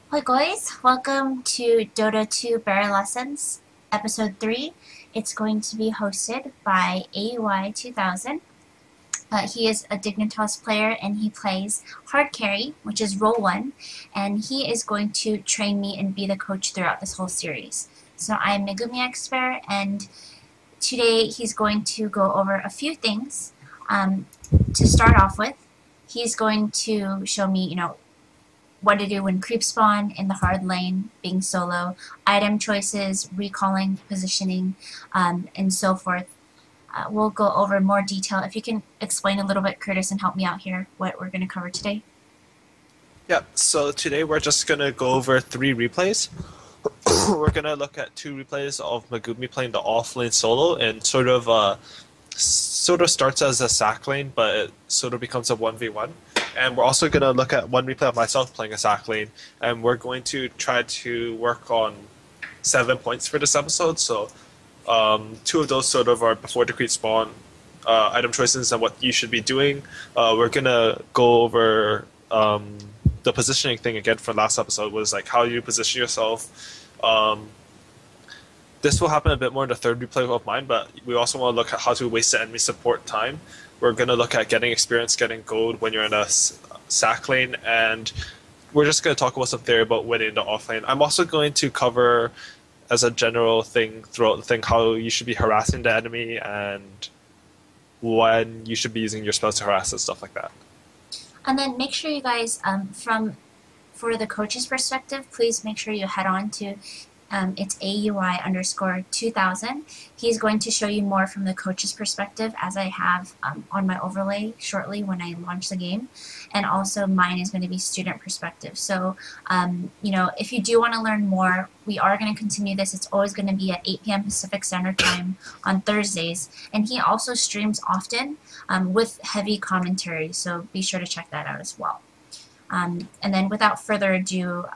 Hi guys, welcome to Dota 2 Bear Lessons, Episode 3. It's going to be hosted by Aui 2000. He is a Dignitas player and he plays hard carry, which is role 1, and he is going to train me and be the coach throughout this whole series. So I'm megumixbear, and today he's going to go over a few things. To start off with, he's going to show me, what to do when creep spawn in the hard lane, being solo, item choices, recalling, positioning, and so forth. We'll go over more detail. If you can explain a little bit, Curtis, and help me out here, what we're going to cover today. Yeah, so today we're just going to go over 3 replays. We're going to look at 2 replays of Megumi playing the off-lane solo, and sort of starts as a sack lane, but it sort of becomes a 1v1. And we're also going to look at 1 replay of myself playing a sack lane, and we're going to try to work on 7 points for this episode. So 2 of those sort of are before the creep spawn, item choices and what you should be doing. We're going to go over the positioning thing again from last episode, was like how you position yourself. This will happen a bit more in the 3rd replay of mine, but we also want to look at how to waste the enemy support time. We're going to look at getting experience, getting gold when you're in a sack lane, and we're just going to talk about some theory about winning the off lane. I'm also going to cover, as a general thing throughout the thing, how you should be harassing the enemy and when you should be using your spells to harass and stuff like that. And then make sure you guys, for the coach's perspective, please make sure you head on to it's AUI_2000. He's going to show you more from the coach's perspective, as I have on my overlay shortly when I launch the game. And also mine is going to be student perspective. So, if you do want to learn more, we are going to continue this. It's always going to be at 8 p.m. Pacific Standard Time on Thursdays. And he also streams often with heavy commentary, so be sure to check that out as well. And then without further ado,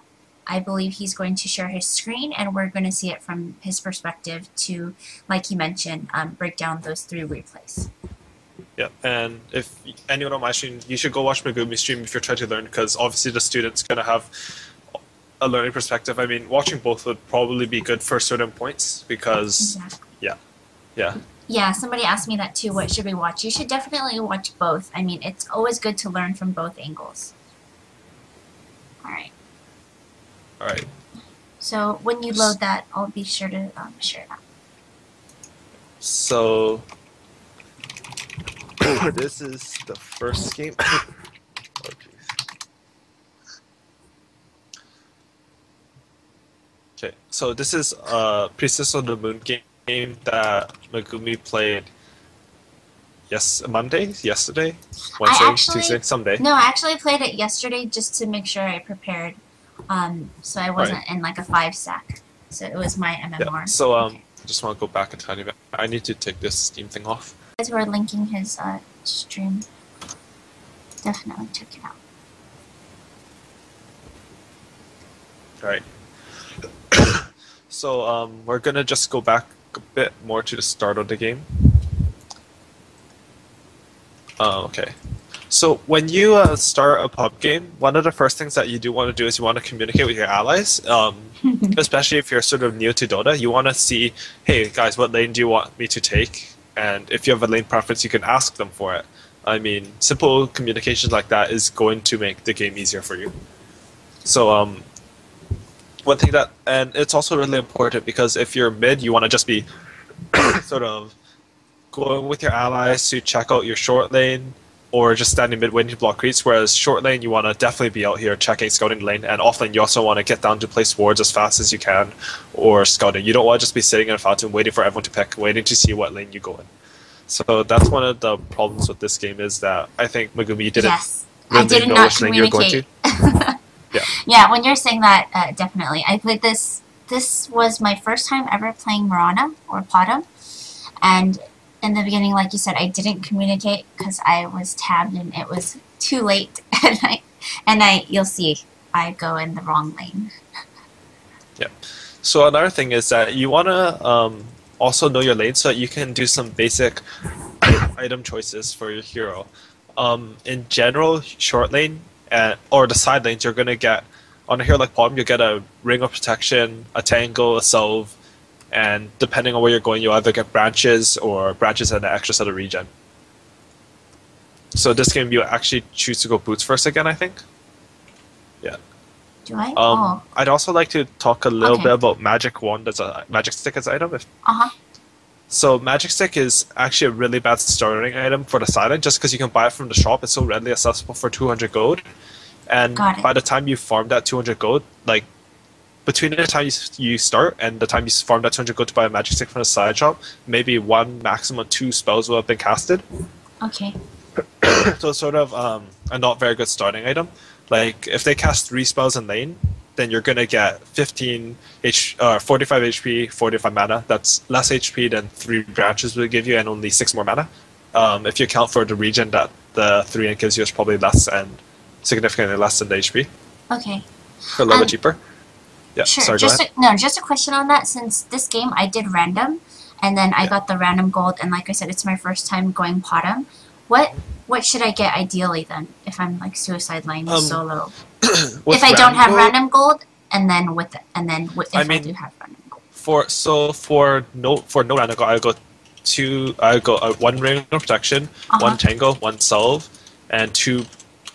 I believe he's going to share his screen, and we're going to see it from his perspective to, like he mentioned, break down those 3 replays. Yeah, and if anyone on my stream, you should go watch Megumi stream if you're trying to learn, because obviously the student's going to have a learning perspective. I mean, watching both would probably be good for certain points, because, exactly. Yeah, somebody asked me that too, what should we watch? You should definitely watch both. I mean, it's always good to learn from both angles. Alright. So when you load that, I'll be sure to share that. So this is the first game. Oh, okay, so this is Priestess of the Moon game that Megumi played yesterday, Wednesday, Tuesday, someday. No, I actually played it yesterday just to make sure I prepared. So I wasn't in like a 5 stack. So it was my MMR. Yeah. So I just want to go back a tiny bit. I need to take this Steam thing off. Guys who are linking his stream, definitely check it out. Alright. So we're gonna just go back a bit more to the start of the game. Okay. So when you start a pub game, one of the first things that you do want to do is you want to communicate with your allies, especially if you're sort of new to Dota. You want to see, hey guys, what lane do you want me to take? And if you have a lane preference, you can ask them for it. I mean, simple communications like that is going to make the game easier for you. So one thing that, and it's also really important because if you're mid, you want to just be sort of going with your allies to check out your short lane, or just standing mid waiting to block creeps, whereas short lane you want to definitely be out here checking, scouting the lane, and off lane you also want to get down to place wards as fast as you can, or scouting. You don't want to just be sitting in a fountain waiting for everyone to pick, waiting to see what lane you go in. So that's one of the problems with this game, is that I think Megumi didn't really know which lane you were going to. Yeah, when you're saying that, definitely. I played this. This was my first time ever playing Mirana or Potom, and in the beginning, like you said, I didn't communicate because I was tabbed and it was too late at night. And you'll see, I go in the wrong lane. Yeah. So another thing is that you want to also know your lane so that you can do some basic item choices for your hero. In general, short lane or the side lanes, you're going to get On a hero like Palm, you get a Ring of Protection, a Tangle, a Salve, and depending on where you're going, you'll either get branches or branches and an extra set of regen. So this game, you actually choose to go boots first again, I think. Yeah. Do I? I'd also like to talk a little bit about Magic Wand as a Magic Stick as an item. So Magic Stick is actually a really bad starting item for the silent, just because you can buy it from the shop. It's so readily accessible for 200 gold. And by the time you farm that 200 gold, like between the time you start and the time you farm that 200 gold to buy a Magic Stick from the side shop, maybe 1, maximum 2 spells will have been casted. Okay. So it's sort of a not very good starting item. Like if they cast 3 spells in lane, then you're gonna get 45 HP, 45 mana. That's less HP than 3 branches will give you, and only 6 more mana. If you account for the regen that the 3 gives you, is probably less and significantly less than the HP. Okay. A little bit cheaper. Yeah. Sure. Sorry, Just a question on that. Since this game I did random, and then I got the random gold, and like I said, it's my first time going bottom. What should I get ideally then if I'm like suicide line solo? If I don't have random gold, and then if I do have random gold. For no random gold, I go 1 Ring of Protection, 1 Tangle, 1 Salve, and 2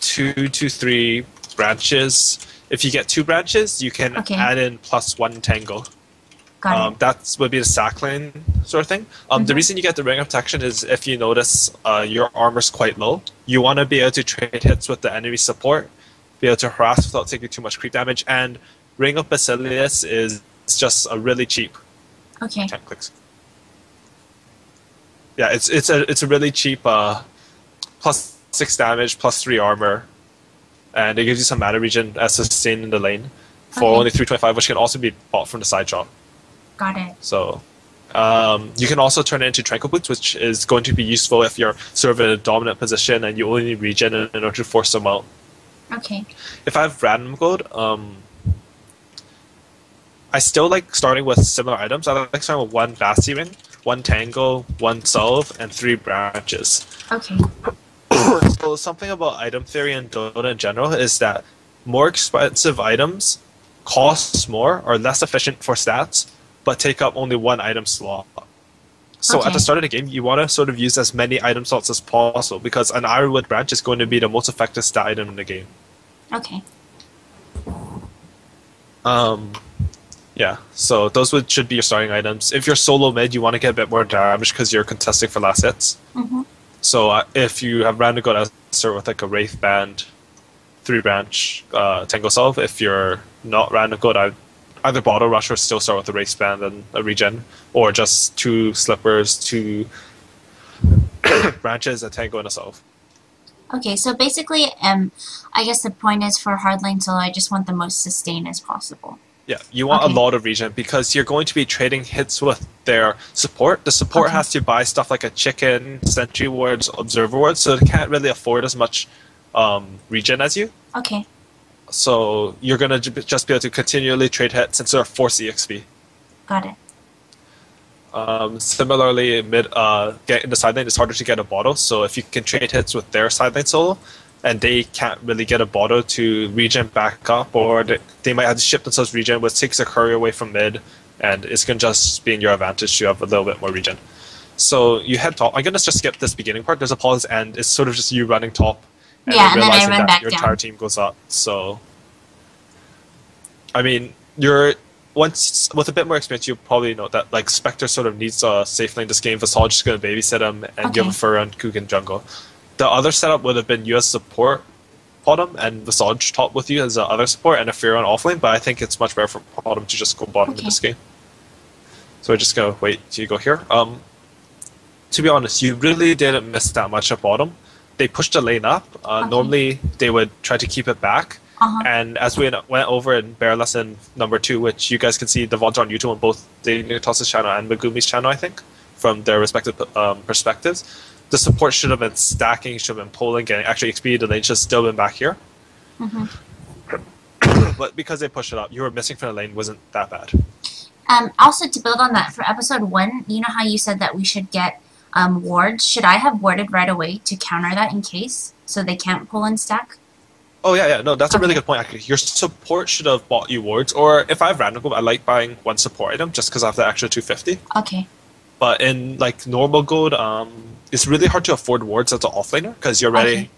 to 3 branches. If you get 2 branches, you can add in +1 Tangle. That would be the sack lane sort of thing. The reason you get the Ring of Protection is if you notice your armor's quite low, you want to be able to trade hits with the enemy support, be able to harass without taking too much creep damage, and Ring of Basilius is just a really cheap. 10 clicks. Yeah, it's a really cheap +6 damage, +3 armor, and it gives you some mana regen as sustained in the lane for only 325, which can also be bought from the side shop. Got it. So, you can also turn it into Tranquil Boots, which is going to be useful if you're sort of in a dominant position and you only need regen in order to force them out. Okay. If I have random gold, I still like starting with similar items. I like starting with 1 Basti Ring, 1 Tangle, 1 Salve, and 3 branches. Okay. So something about item theory in Dota in general is that more expensive items cost more, are less efficient for stats, but take up only 1 item slot. So at the start of the game, you want to sort of use as many item slots as possible, because an Ironwood branch is going to be the most effective stat item in the game. Okay. Yeah, so those should be your starting items. If you're solo mid, you want to get a bit more damage because you're contesting for last hits. So if you have random gold, I'll start with like a Wraith Band, 3 branch, Tango Salve. If you're not random gold, I'd either Bottle Rush or still start with a Wraith Band and a regen, or just 2 Slippers, 2 branches, a Tango, and a Salve. Okay, so basically, I guess the point is for hardline solo, I just want the most sustain as possible. Yeah, you want a lot of regen because you're going to be trading hits with their support. The support has to buy stuff like a chicken, sentry wards, observer wards, so they can't really afford as much regen as you. Okay. So you're going to just be able to continually trade hits and sort of force EXP. Got it. Similarly, in the side lane, it's harder to get a bottle, so if you can trade hits with their side lane solo, and they can't really get a bottle to regen back up, or they might have to ship themselves regen, which takes a courier away from mid, and it's going to just be in your advantage to have a little bit more regen. So you head top. I'm going to just skip this beginning part. There's a pause, and it's sort of just you running top, and and then I run back your down. entire team goes up. So, I mean, once with a bit more experience, you'll probably know that like Spectre sort of needs a safe lane this game. Visage is going to babysit him, and you have a Fur and Kook in jungle. The other setup would have been you as support bottom and Visage top with you as the other support and a Fear on offlane, but I think it's much better for bottom to just go bottom in this game. So we're just going to wait till you go here. To be honest, you really didn't miss that much at bottom. They pushed the lane up. Normally, they would try to keep it back. And as we went over in Bear Lesson number 2, which you guys can see the VODs on YouTube on both Dignitas' channel and Megumi's channel, I think, from their respective perspectives, the support should have been stacking, should have been pulling, getting actually XP. The lane should have still been back here. But because they pushed it up, you were missing from the lane wasn't that bad. Also, to build on that, for episode 1, you know how you said that we should get wards? Should I have warded right away to counter that in case, so they can't pull and stack? Oh yeah, no, that's a really Okay. good point actually. Your support should have bought you wards, or if I have random gold, I like buying one support item just because I have the extra 250. Okay. But in like normal gold, it's really hard to afford wards as an offlaner because you're Okay. already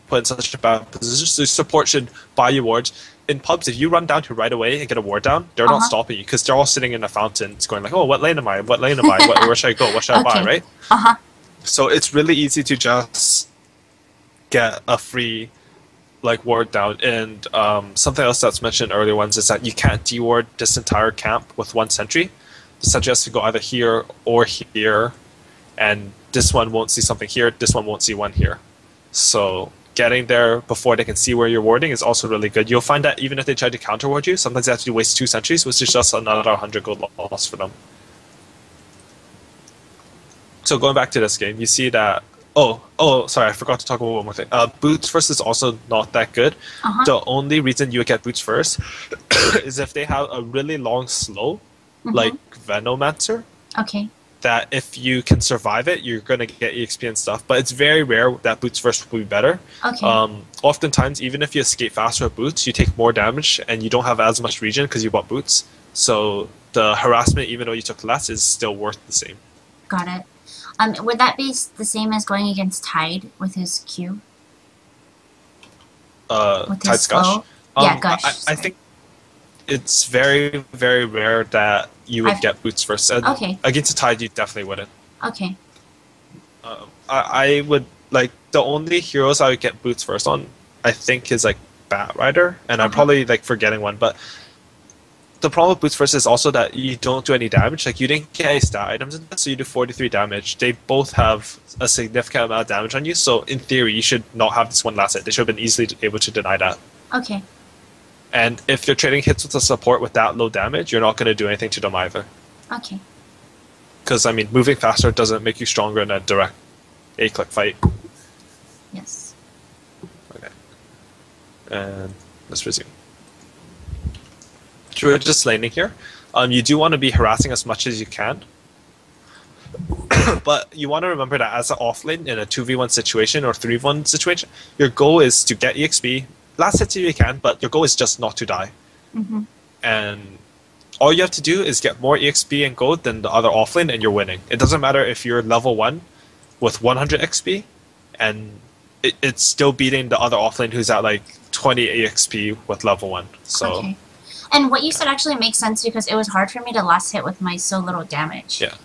put in such a bad position. So support should buy you wards. In pubs, if you run down to right away and get a ward down, they're not Uh-huh. stopping you because they're all sitting in a fountain, it's going like, oh, what lane am I? What lane am I? Where should I go? What should I buy? Okay. Right? Uh-huh. So it's really easy to just get a free like ward down. And something else that's mentioned in earlier ones is that you can't deward this entire camp with one sentry. The sentry has to go either here or here, and this one won't see something here, this one won't see one here. So getting there before they can see where you're warding is also really good. You'll find that even if they try to counter ward you, sometimes they have to waste 2 sentries, which is just another 100 gold loss for them. So going back to this game, you see that. Sorry, I forgot to talk about one more thing. Boots first is also not that good. Uh-huh. The only reason you would get boots first is if they have a really long slow, like Venomancer, Okay. that if you can survive it, you're going to get EXP and stuff. But it's very rare that boots first will be better. Okay. Oftentimes, even if you escape faster with boots, you take more damage and you don't have as much regen because you bought boots. So the harassment, even though you took less, is still worth the same. Got it. Would that be the same as going against Tide with his Q? With his Tide's Gush. slow? Yeah, Gush. I think it's very, very rare that you would get boots first. And Okay. against a Tide, you definitely wouldn't. Okay. I would, like, the only heroes I would get boots first on, I think, is, like, Bat Rider. And I'm probably, like, forgetting one. But the problem with boots first is also that you don't do any damage. Like, you didn't get any stat items in this, so you do 43 damage. They both have a significant amount of damage on you, so in theory, you should not have this one last hit. They should have been easily able to deny that. Okay. And if you're trading hits with a support with that low damage, you're not going to do anything to them either. Okay. Because, I mean, moving faster doesn't make you stronger in a direct A-click fight. Yes. Okay. And let's resume. So we're just laning here. You do want to be harassing as much as you can. But you want to remember that as an offlane in a 2v1 situation or 3v1 situation, your goal is to get EXP, last hits if you can, but your goal is just not to die. And all you have to do is get more EXP and gold than the other offlane and you're winning. It doesn't matter if you're level 1 with 100 XP and it's still beating the other offlane who's at like 20 EXP with level 1. So. Okay. And what you said actually makes sense because it was hard for me to last hit with my so little damage. Yeah.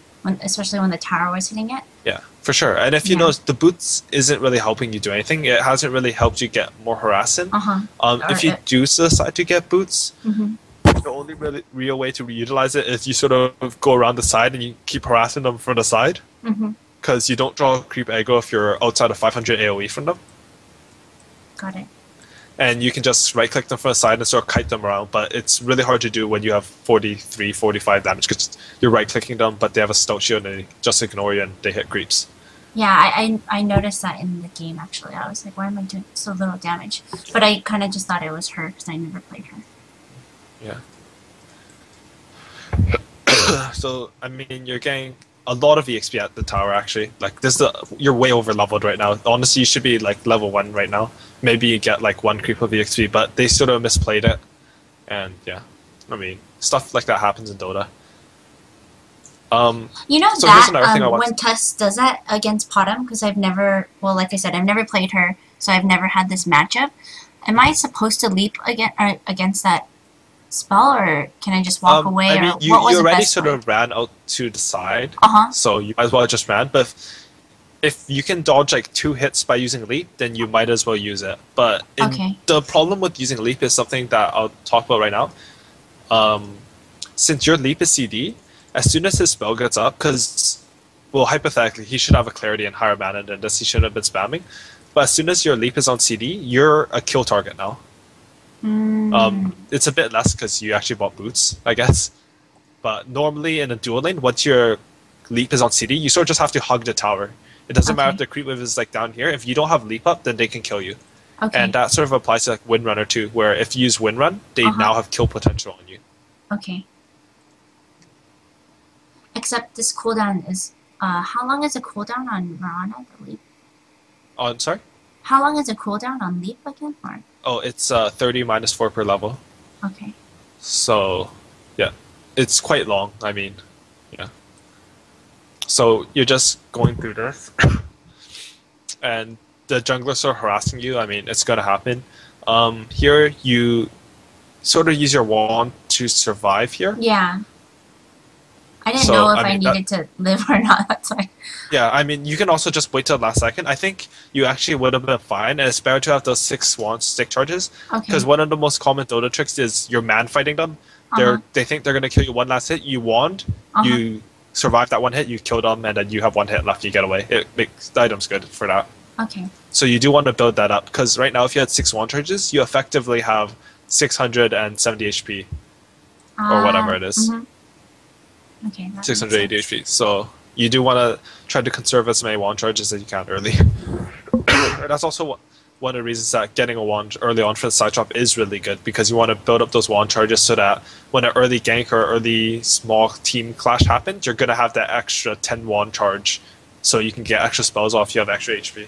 Especially when the tower was hitting it. Yeah, for sure. And if you know the boots isn't really helping you do anything, it hasn't really helped you get more harassing. If you do decide to get boots, the only really real way to reutilize it is you sort of go around the side and you keep harassing them from the side. Because you don't draw creep aggro if you're outside of 500 AoE from them. Got it. And you can just right-click them from the side and sort of kite them around, but it's really hard to do when you have 43, 45 damage, because you're right-clicking them, but they have a stout shield and they just ignore you and they hit creeps. Yeah, I noticed that in the game, actually. I was like, why am I doing so little damage? But I kind of just thought it was her, because I never played her. Yeah. So, I mean, you're getting a lot of EXP at the tower, actually. Like, you're way over-leveled right now. Honestly, you should be, like, level 1 right now. Maybe you get like 1 creep of EXP, but they sort of misplayed it. And yeah, I mean, stuff like that happens in Dota. You know so that when Tuss does that against Potom, because I've never, well, like I said, I've never played her, so I've never had this matchup. Am I supposed to leap against that spell, or can I just walk away? I mean, you already sort of ran out to the side, so you might as well just ran. But if you can dodge like 2 hits by using leap, then you might as well use it. But the problem with using leap is something that I'll talk about right now. Since your leap is CD, as soon as his spell gets up, because, well, hypothetically, he should have a clarity and higher mana than this, he shouldn't have been spamming. But as soon as your leap is on CD, you're a kill target now. It's a bit less because you actually bought boots, I guess. But normally in a dual lane, once your leap is on CD, you sort of just have to hug the tower. It doesn't matter if the creep wave is like down here. If you don't have leap up, then they can kill you. And that sort of applies to like Windrunner too, where if you use Windrun, they now have kill potential on you. Okay. Except this cooldown is, how long is a cooldown on Mirana, the leap? Sorry? How long is a cooldown on leap again? Or? Oh, it's 30 minus 4 per level. Okay. So, yeah, it's quite long. I mean, yeah. So you're just going through this, and the junglers are harassing you. I mean, it's gonna happen. Here you sort of use your wand to survive here. Yeah. I didn't So know if I I mean, needed to live or not. That's why. yeah, I mean, you can also just wait till the last second. I think you actually would have been fine, and it's better to have those 6 wand stick charges Okay. because one of the most common Dota tricks is you're man fighting them. Uh-huh. They think they're gonna kill you one last hit. You wand, Uh-huh. you survive that one hit, you kill them, and then you have one hit left. You get away. It makes the item's good for that. Okay. So you do want to build that up because right now, if you had 6 wand charges, you effectively have 670 HP or whatever it is. Mhm. Okay. That makes 680 sense. HP. So you do want to try to conserve as many wand charges as you can early. That's also one of the reasons that getting a wand early on for the side drop is really good because you want to build up those wand charges so that when an early gank or early small team clash happens, you're going to have that extra 10 wand charge so you can get extra spells off you have extra HP.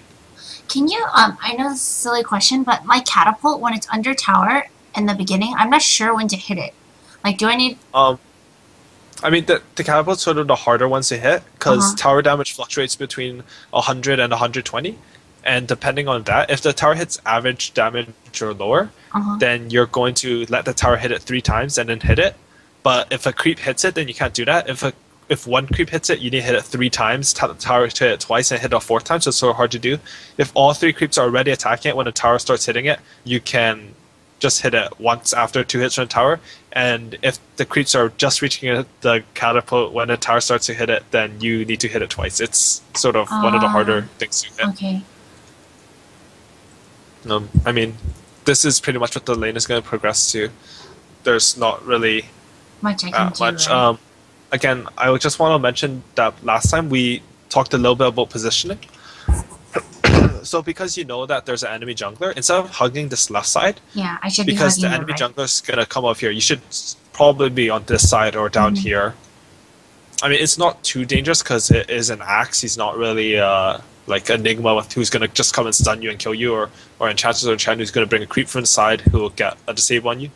Can you, I know this is a silly question, but my catapult, when it's under tower in the beginning, I'm not sure when to hit it. Like, do I need... I mean, the catapult's sort of the harder ones to hit because Uh-huh. tower damage fluctuates between 100 and 120. And depending on that, if the tower hits average damage or lower, Uh-huh. then you're going to let the tower hit it 3 times and then hit it. But if a creep hits it, then you can't do that. If one creep hits it, you need to hit it 3 times, tell the tower to hit it twice, and hit it 4th time, so it's sort of hard to do. If all 3 creeps are already attacking it when the tower starts hitting it, you can just hit it once after 2 hits from the tower. And if the creeps are just reaching the catapult when the tower starts to hit it, then you need to hit it twice. It's sort of one of the harder things to hit. Okay. I mean, this is pretty much what the lane is going to progress to. There's not really Much I can do, much. right? Again, I would just want to mention that last time we talked a little bit about positioning. So because you know that there's an enemy jungler, instead of hugging this left side, Yeah, I should be because hugging the enemy right. jungler's gonna come up here, you should probably be on this side or down here. I mean, it's not too dangerous because it is an axe. He's not really like Enigma who's gonna just come and stun you and kill you, or Enchantress or Enchant who's gonna bring a creep from the side who will get a disable on you.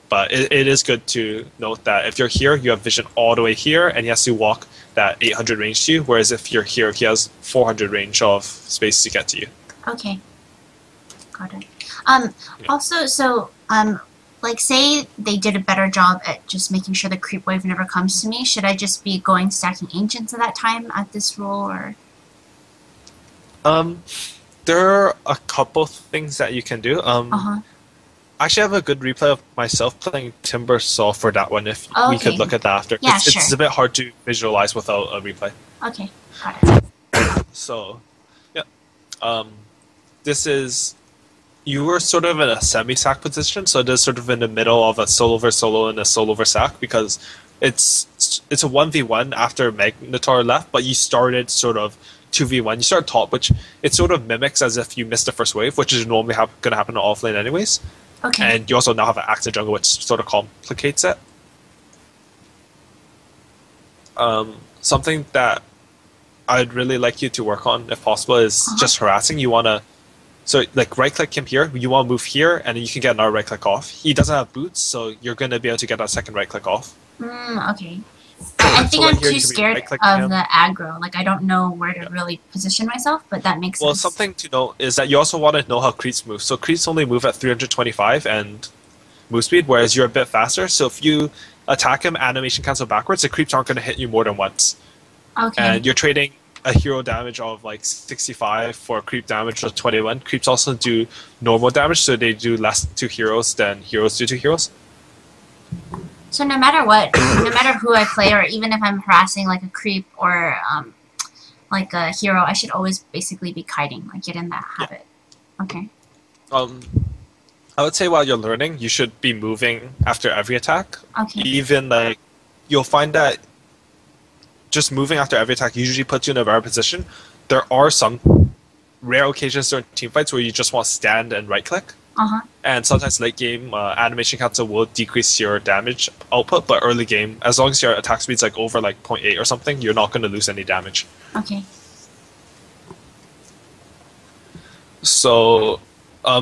But it is good to note that if you're here, you have vision all the way here, and he has to walk that 800 range to you. Whereas if you're here, he has 400 range of space to get to you. Okay. Got it. Also, so, like, say they did a better job at just making sure the creep wave never comes to me. Should I just be going stacking ancients at that time at this role, or? There are a couple things that you can do. Uh-huh. Actually, I have a good replay of myself playing Timber Saw for that one. If we could Okay. look at that after, Yeah, it's sure. a bit hard to visualize without a replay. Okay. Got it. So, yeah, this is you were sort of in a semi-sack position, so it is sort of in the middle of a solo versus solo and a solo versus sack because it's a 1v1 after Magnetar left, but you started sort of 2v1. You start top, which it sort of mimics as if you missed the first wave, which is normally going to happen in offlane anyways. Okay. And you also now have an active jungle, which sort of complicates it. Something that I'd really like you to work on, if possible, is just harassing. You want to, so like right-click him here. You want to move here, and then you can get another right-click off. He doesn't have boots, so you're going to be able to get that second right-click off. Okay. I think So I'm right here, too you can be scared right-clicking of him. the aggro. Like, I don't know where to really position myself, but that makes Well, sense. something to note is that you also want to know how creeps move. So creeps only move at 325 and move speed, whereas you're a bit faster. So if you attack him, animation cancel backwards, the creeps aren't going to hit you more than once. Okay. And you're trading a hero damage of like 65 for creep damage of 21. Creeps also do normal damage, so they do less to heroes than heroes do to heroes. So no matter what, no matter who I play, or even if I'm harassing like a creep or like a hero, I should always basically be kiting, like get in that habit. Okay. I would say while you're learning, you should be moving after every attack. Okay. Even like you'll find that just moving after every attack usually puts you in a better position. There are some rare occasions during team fights where you just want to stand and right click. And sometimes late game, animation cancel will decrease your damage output, but early game, as long as your attack speed's like over like 0.8 or something, you're not going to lose any damage. Okay. So,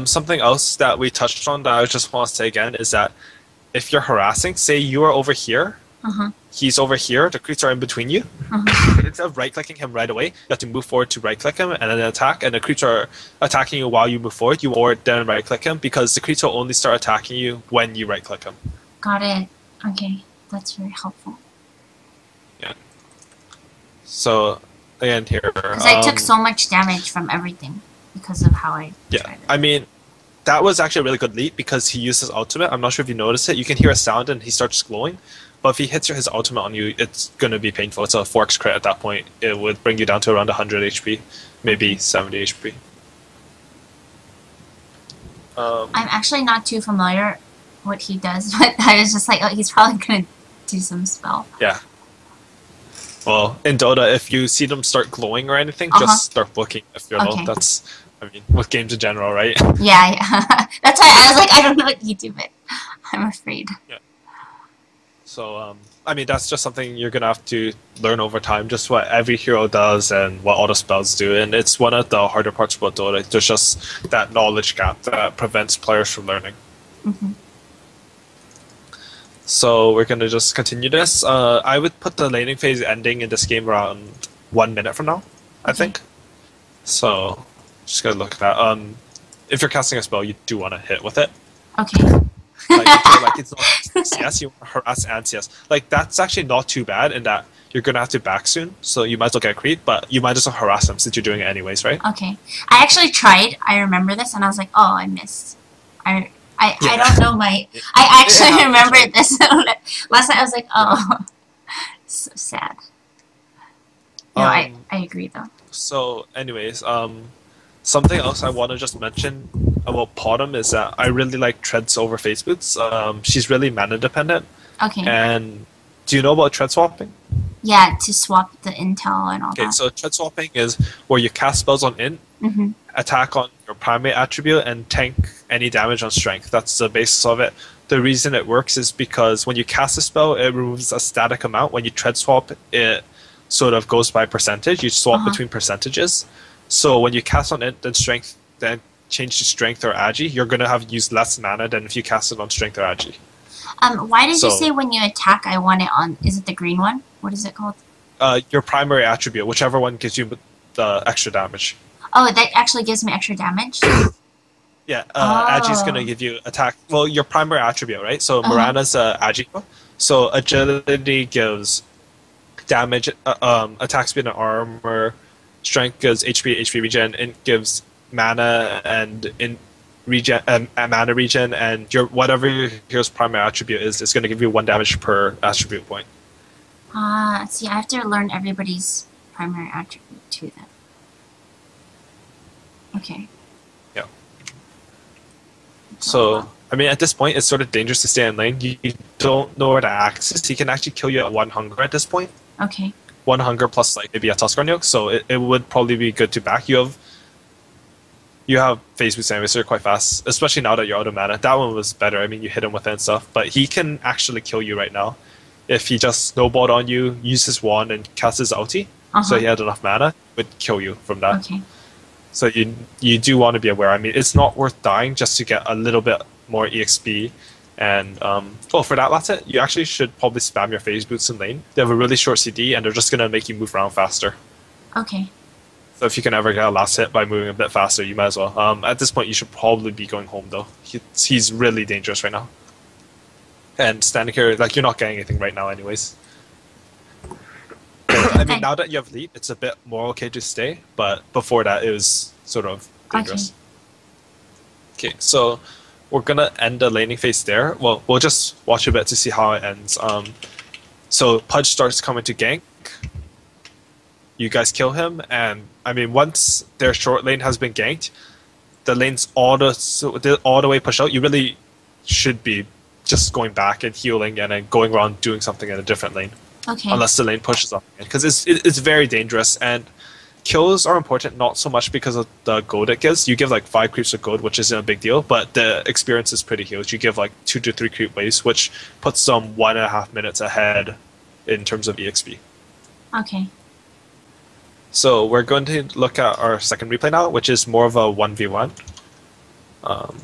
Something else that we touched on that I just want to say again is that if you're harassing, say you are over here, he's over here, the creeps are in between you. Instead of right-clicking him right away, you have to move forward to right-click him and then attack, and the creeps are attacking you while you move forward. You or then right-click him because the creeps will only start attacking you when you right-click him. Got it. Okay, that's very helpful. Yeah. So, again here... Because I took so much damage from everything because of how I tried it. I mean, that was actually a really good lead because he used his ultimate. I'm not sure if you noticed it. You can hear a sound and he starts glowing. But if he hits his ultimate on you, it's going to be painful. It's a 4x crit at that point. It would bring you down to around 100 HP, maybe 70 HP. I'm actually not too familiar what he does, but I was just like, oh, he's probably going to do some spell. Yeah. Well, in Dota, if you see them start glowing or anything, just start booking if you're low. That's, I mean, with games in general, right? Yeah. That's why I was like, I don't know what you do, but I'm afraid. Yeah. So, I mean, that's just something you're going to have to learn over time, just what every hero does and what all the spells do. And it's one of the harder parts about Dota. There's just that knowledge gap that prevents players from learning. So we're going to just continue this. I would put the laning phase ending in this game around 1 minute from now, I think. So, just going to look at that. If you're casting a spell, you do want to hit with it. Okay. Like it's not CS, you want to harass and CS. Like, that's actually not too bad in that you're going to have to back soon, so you might as well get a creep, but you might as well harass them since you're doing it anyways, right? Okay. I actually tried, I remember this, and I was like, oh, I missed. I don't know my... I actually remembered this. Last night I was like, oh, so sad. No, I agree though. So, anyways, something else I want to just mention about Potom is that I really like Treads over Phase Boots. She's really mana dependent. Okay. And do you know about Tread swapping? Yeah, to swap the intel and all that. Okay, so Tread swapping is where you cast spells on int, attack on your primary attribute, and tank any damage on strength. That's the basis of it. The reason it works is because when you cast a spell, it removes a static amount. When you Tread swap, it sort of goes by percentage. You swap between percentages. So when you cast on int, then strength, then change to strength or agi, you're going to have used less mana than if you cast it on strength or agi. Why did you say when you attack, I want it on... Is it the green one? What is it called? Your primary attribute, whichever one gives you the extra damage. Oh, that actually gives me extra damage? Yeah, agi is going to give you attack... Well, your primary attribute, right? So Mirana's agi. So agility gives damage, attack speed and armor. Strength gives HP regen. Int gives mana and mana regen, and your whatever your hero's primary attribute is going to give you 1 damage per attribute point. See, I have to learn everybody's primary attribute too then. Okay. Yeah. So, I mean, at this point, it's sort of dangerous to stay in lane. You don't know where to access. He can actually kill you at 1 hunger at this point. Okay. 1 hunger plus like maybe a Tusker yoke, so it would probably be good to back. You have phase boots anyway, so you're quite fast, especially now that you're out of mana. That one was better. I mean, you hit him with it and stuff, but he can actually kill you right now if he just snowballed on you, used his wand, and cast his ulti. So he had enough mana, would kill you from that. Okay. So you do want to be aware. I mean, it's not worth dying just to get a little bit more EXP. And for that last hit, you actually should probably spam your phase boots in lane. They have a really short CD, and they're just gonna make you move around faster. Okay. So if you can ever get a last hit by moving a bit faster, you might as well. At this point, you should probably be going home though. He's really dangerous right now. And standing here, like, you're not getting anything right now, anyways. I mean, now that you have lead, it's a bit more okay to stay. But before that, it was sort of dangerous. Okay, so we're gonna end the laning phase there. Well, we'll just watch a bit to see how it ends. So Pudge starts coming to gank. You guys kill him, and I mean, once their short lane has been ganked, the lane's all the way pushed out. You really should be just going back and healing, and then going around doing something in a different lane. Okay. Unless the lane pushes up, because it's very dangerous, and kills are important not so much because of the gold it gives. You give like 5 creeps of gold, which isn't a big deal, but the experience is pretty huge. You give like 2 to 3 creep waves, which puts them 1.5 minutes ahead in terms of EXP. Okay. So we're going to look at our second replay now, which is more of a 1v1. Um,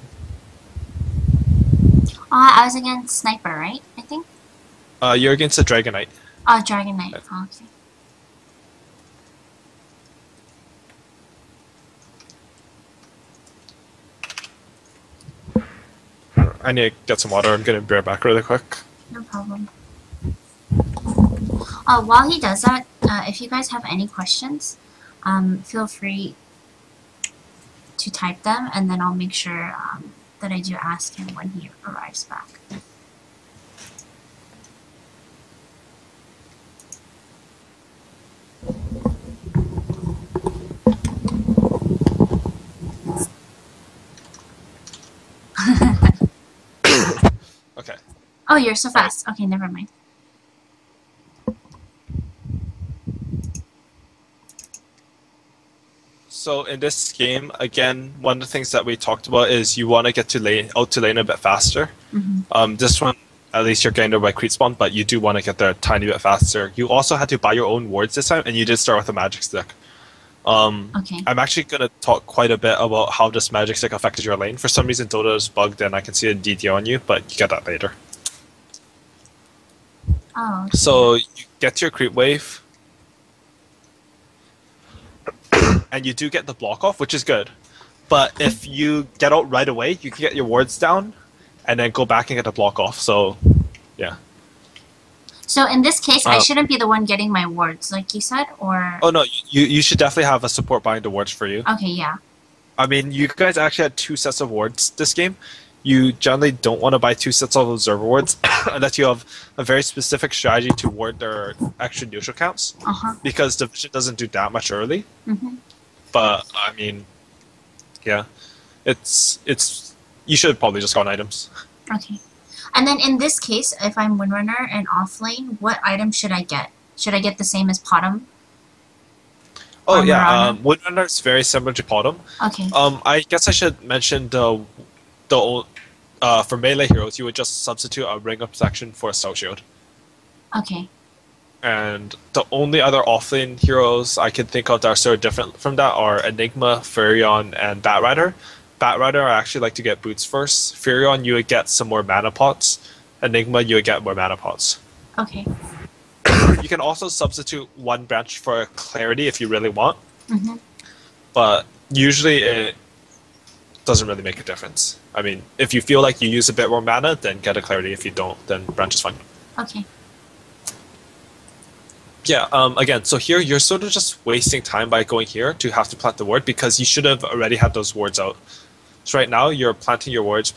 I was against Sniper, right? I think? you're against a Dragon Knight. Oh, Dragon Knight. Oh, okay. I need to get some water. I'm getting Bearpack really quick. No problem. While he does that, if you guys have any questions, feel free to type them, and then I'll make sure that I do ask him when he arrives back. Okay. Oh, you're so fast. Okay, never mind. So in this game, again, one of the things that we talked about is you want to get to out to lane a bit faster. This one, at least you're getting there by creep spawn, but you do want to get there a tiny bit faster. You also had to buy your own wards this time, and you did start with a magic stick. Okay. I'm actually going to talk quite a bit about how this magic stick affected your lane. For some reason, Dota is bugged, and I can see a DD on you, but you get that later. Oh. Okay. So you get to your creep wave, and you do get the block off, which is good. But if you get out right away, you can get your wards down, and then go back and get the block off. So, yeah. So in this case, I shouldn't be the one getting my wards, like you said, or... Oh no, you should definitely have a support buying the wards for you. Okay, yeah. I mean, you guys actually had 2 sets of wards this game. You generally don't want to buy 2 sets of observer wards unless you have a very specific strategy to ward their extra neutral counts. Because division doesn't do that much early. But I mean, yeah, it's you should probably just go on items. Okay. And then in this case, if I'm Windrunner and off lane, what item should I get? Should I get the same as Potom? Oh yeah, Windrunner is very similar to Potom. Okay. I guess I should mention the for melee heroes, you would just substitute a ring of protection for a stout shield. Okay. And the only other offlane heroes I can think of that are sort of different from that are Enigma, Furion, and Batrider. Batrider, I actually like to get boots first. Furion, you would get some more mana pots. Enigma, you would get more mana pots. Okay. You can also substitute one branch for Clarity if you really want. But usually it doesn't really make a difference. I mean, if you feel like you use a bit more mana, then get a Clarity. If you don't, then branch is fine. Okay. Yeah, again, so here you're sort of just wasting time by going here to have to plant the ward because you should have already had those wards out. So right now you're planting your wards,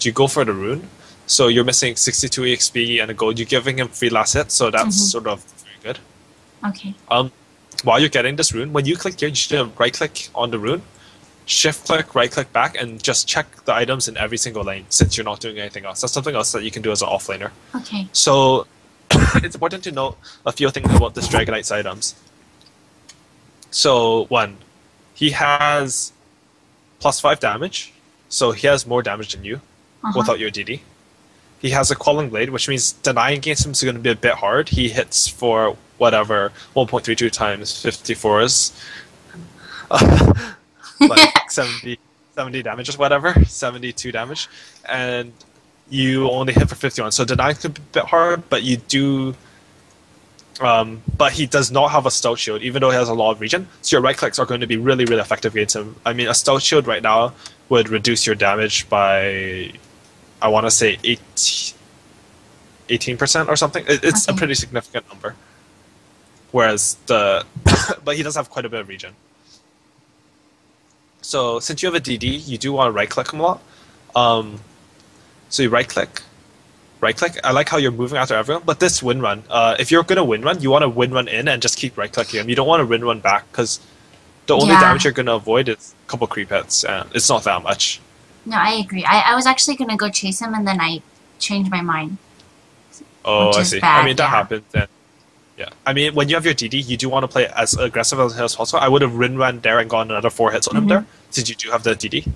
you go for the rune, so you're missing 62 EXP and a gold. You're giving him free last hit, so that's sort of very good. Okay. While you're getting this rune, when you click here, you should right click on the rune, shift click, right click back, and just check the items in every single lane since you're not doing anything else. That's something else that you can do as an offlaner. Okay. So it's important to note a few things about this Dragon Knight's items. So, 1, he has +5 damage, so he has more damage than you without your DD. He has a Quelling Blade, which means denying against him is going to be a bit hard. He hits for whatever 1.32 times 54s, like 70 damage or whatever, 72 damage, and you only hit for 51. So denying could be a bit hard, but you do. But he does not have a stout shield, even though he has a lot of regen. So your right clicks are going to be really, really effective against him. I mean, a stout shield right now would reduce your damage by, I want to say, 18% or something. It's a pretty significant number. Whereas but he does have quite a bit of regen. So since you have a DD, you do want to right click him a lot. So you right click. I like how you're moving after everyone, but this win run, if you're going to win run, you want to win run in and just keep right clicking him. You don't want to win run back because the only damage you're going to avoid is a couple creep hits, and it's not that much. No, I agree. I was actually going to go chase him, and then I changed my mind. Oh, I see. Bad, I mean, that happens. And yeah, I mean, when you have your DD, you do want to play as aggressive as possible. I would have win run there and gone another 4 hits on him there, since you do have the DD.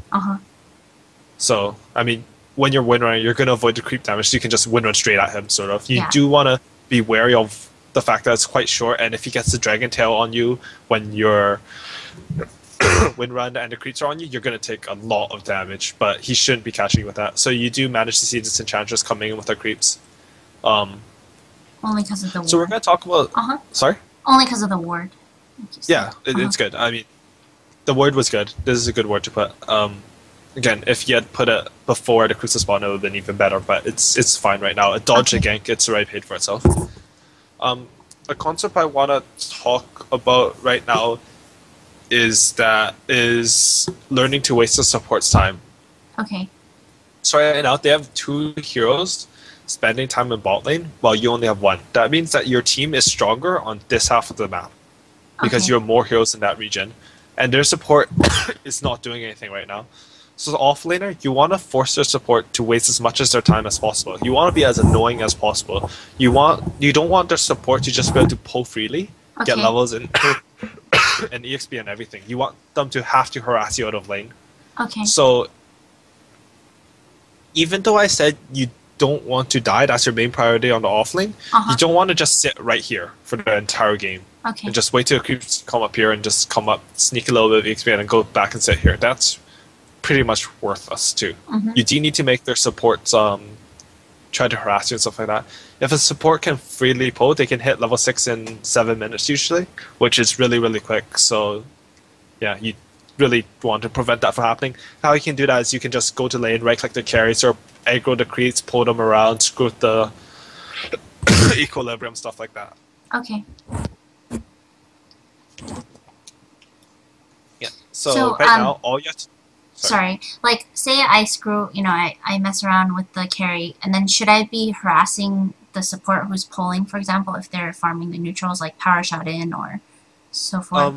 So, I mean, when you're win running, you're going to avoid the creep damage, so you can just win run straight at him, sort of. You do want to be wary of the fact that it's quite short, and if he gets the dragon tail on you when you're wind run and the creeps are on you, you're going to take a lot of damage, but he shouldn't be catching you with that. So you do manage to see this Enchantress coming in with her creeps. Only because of the ward. So we're going to talk about... Sorry? Only because of the ward. Yeah, it's good. I mean, the word was good. This is a good word to put. Again, if you had put it before the Crucible spawn, it would have been even better, but it's fine right now. A dodge, a gank, it's already paid for itself. A concept I want to talk about right now is learning to waste the support's time. Okay. So right now, they have 2 heroes spending time in bot lane, while you only have 1. That means that your team is stronger on this half of the map, because you have more heroes in that region, and their support is not doing anything right now. So the offlaner, you want to force their support to waste as much of their time as possible. You want to be as annoying as possible. You don't want their support to just be able to pull freely, get levels and EXP and everything. You want them to have to harass you out of lane. Okay. So even though I said you don't want to die, that's your main priority on the offlane, you don't want to just sit right here for the entire game. Okay. And just wait till creeps come up here and just come up, sneak a little bit of EXP and go back and sit here. That's pretty much worthless too. You do need to make their supports try to harass you and stuff like that. If a support can freely pull, they can hit level 6 in 7 minutes usually, which is really, really quick. So yeah, you really want to prevent that from happening. How you can do that is you can just go to lane, right click the carries, or aggro the creeps, pull them around, screw with the equilibrium, stuff like that. Okay. Yeah. So right now, all you have to... Sorry. Like, say I screw, I mess around with the carry, and then should I be harassing the support who's pulling, for example, if they're farming the neutrals, like power shot in or so forth?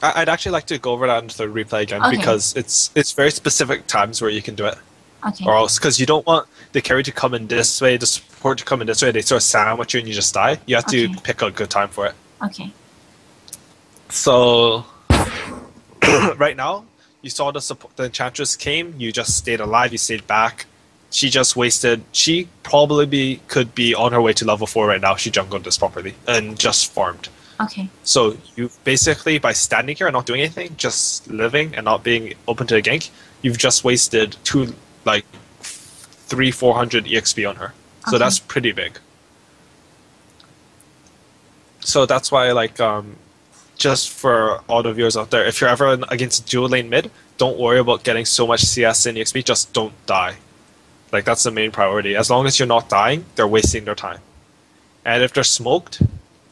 I'd actually like to go over that into the replay again, because it's very specific times where you can do it. Okay. Or else, because you don't want the carry to come in this way, the support to come in this way, they sort of sandwich you and you just die. You have to pick a good time for it. Okay. So, right now, you saw the Enchantress came, you just stayed alive, you stayed back. She just wasted... She probably could be on her way to level 4 right now. She jungled this properly and just farmed. Okay. So, you basically, by standing here and not doing anything, just living and not being open to the gank, you've just wasted 300-400 EXP on her. So that's pretty big. So that's why, just for all the viewers out there, if you're ever against dual lane mid, don't worry about getting so much CS and EXP, just don't die. That's the main priority. As long as you're not dying, they're wasting their time. And if they're smoked,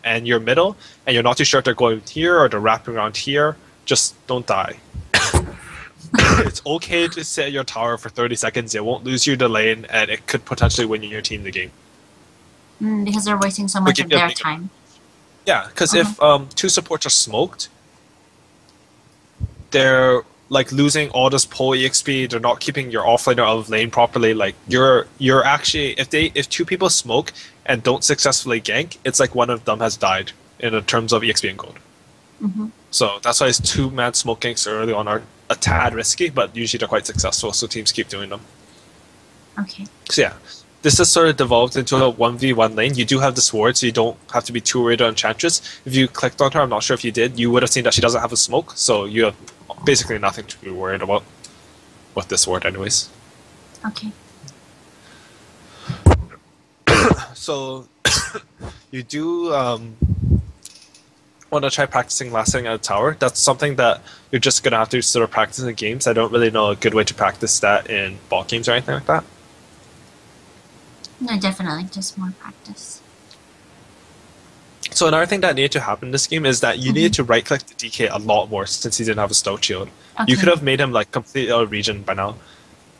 and you're middle, and you're not too sure if they're going here or they're wrapping around here, just don't die. It's okay to sit at your tower for 30 seconds, it won't lose you the lane, and it could potentially win your team the game. Because they're wasting so much of their time. Yeah, because if 2 supports are smoked, they're losing all this pull EXP. They're not keeping your offlaner out of lane properly. You're actually, if 2 people smoke and don't successfully gank, it's like one of them has died in terms of EXP and gold. So that's why 2-man smoke ganks early on are a tad risky, but usually they're quite successful. So teams keep doing them. Okay. So yeah. This has sort of devolved into a 1v1 lane. You do have the sword, so you don't have to be too worried on Enchantress. If you clicked on her, I'm not sure if you did, you would have seen that she doesn't have a smoke, so you have basically nothing to be worried about with this sword anyways. Okay. So, you do want to try practicing last hitting at a tower. That's something that you're just going to have to sort of practice in games. I don't really know a good way to practice that in bot games or anything like that. No, definitely. Just more practice. So another thing that needed to happen in this game is that you needed to right-click the DK a lot more since he didn't have a Stout Shield. You could have made him completely out of region by now.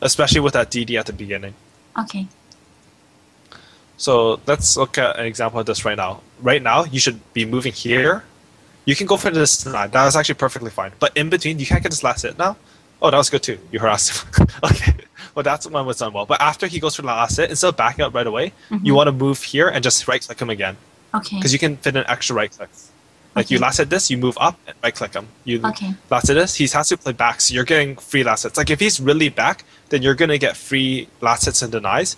Especially with that DD at the beginning. Okay. So let's look at an example of this right now. Right now, you should be moving here. You can go for this tonight. That was actually perfectly fine. But in between, you can't get this last hit now. Oh, that was good too. You harassed him. Okay. Well, that's one was done well. But after he goes for the last hit, instead of backing up right away, you want to move here and just right-click him again. Okay. Because you can fit an extra right-click. You last hit this, you move up and right-click him. You last hit this, he has to play back, so you're getting free last hits. If he's really back, then you're going to get free last hits and denies.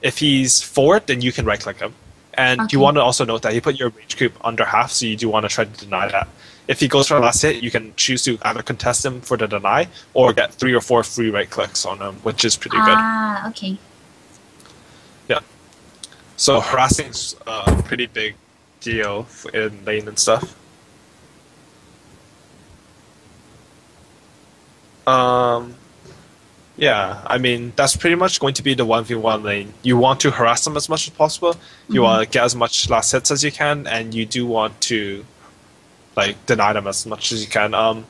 If he's forward, then you can right-click him. And you want to also note that you put your rage creep under half, so you do want to try to deny that. if he goes for a last hit, you can choose to either contest him for the deny or get 3 or 4 free right clicks on him, which is pretty good. Ah, okay. Yeah. So harassing's a pretty big deal in lane and stuff. Yeah, I mean, that's pretty much going to be the 1v1 lane. You want to harass them as much as possible. You want to get as much last hits as you can, and you do want to, like, deny them as much as you can. I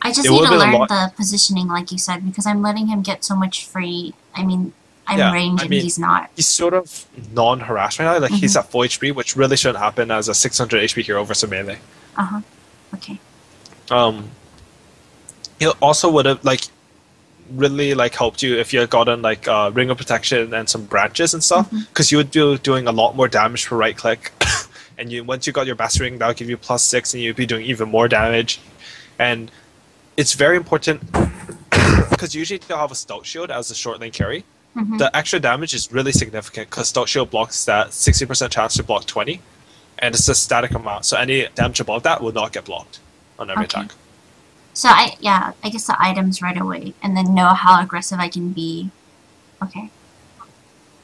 just need to learn the positioning, like you said, because I'm letting him get so much free. I mean, I'm ranged and he's not. He's sort of non-harassed right now. Like, he's at full HP, which really shouldn't happen as a 600 HP hero versus melee. Uh-huh. Okay. He also would have, like, really like helped you if you had gotten like ring of protection and some branches and stuff, because you would be doing a lot more damage per right click. And once you got your best ring, that would give you +6, and you'd be doing even more damage. And it's very important because usually they'll have a stealth shield as a short lane carry. The extra damage is really significant because stealth shield blocks that 60% chance to block 20, and it's a static amount, so any damage above that will not get blocked on every attack. So I guess the items right away, and then know how aggressive I can be. Okay.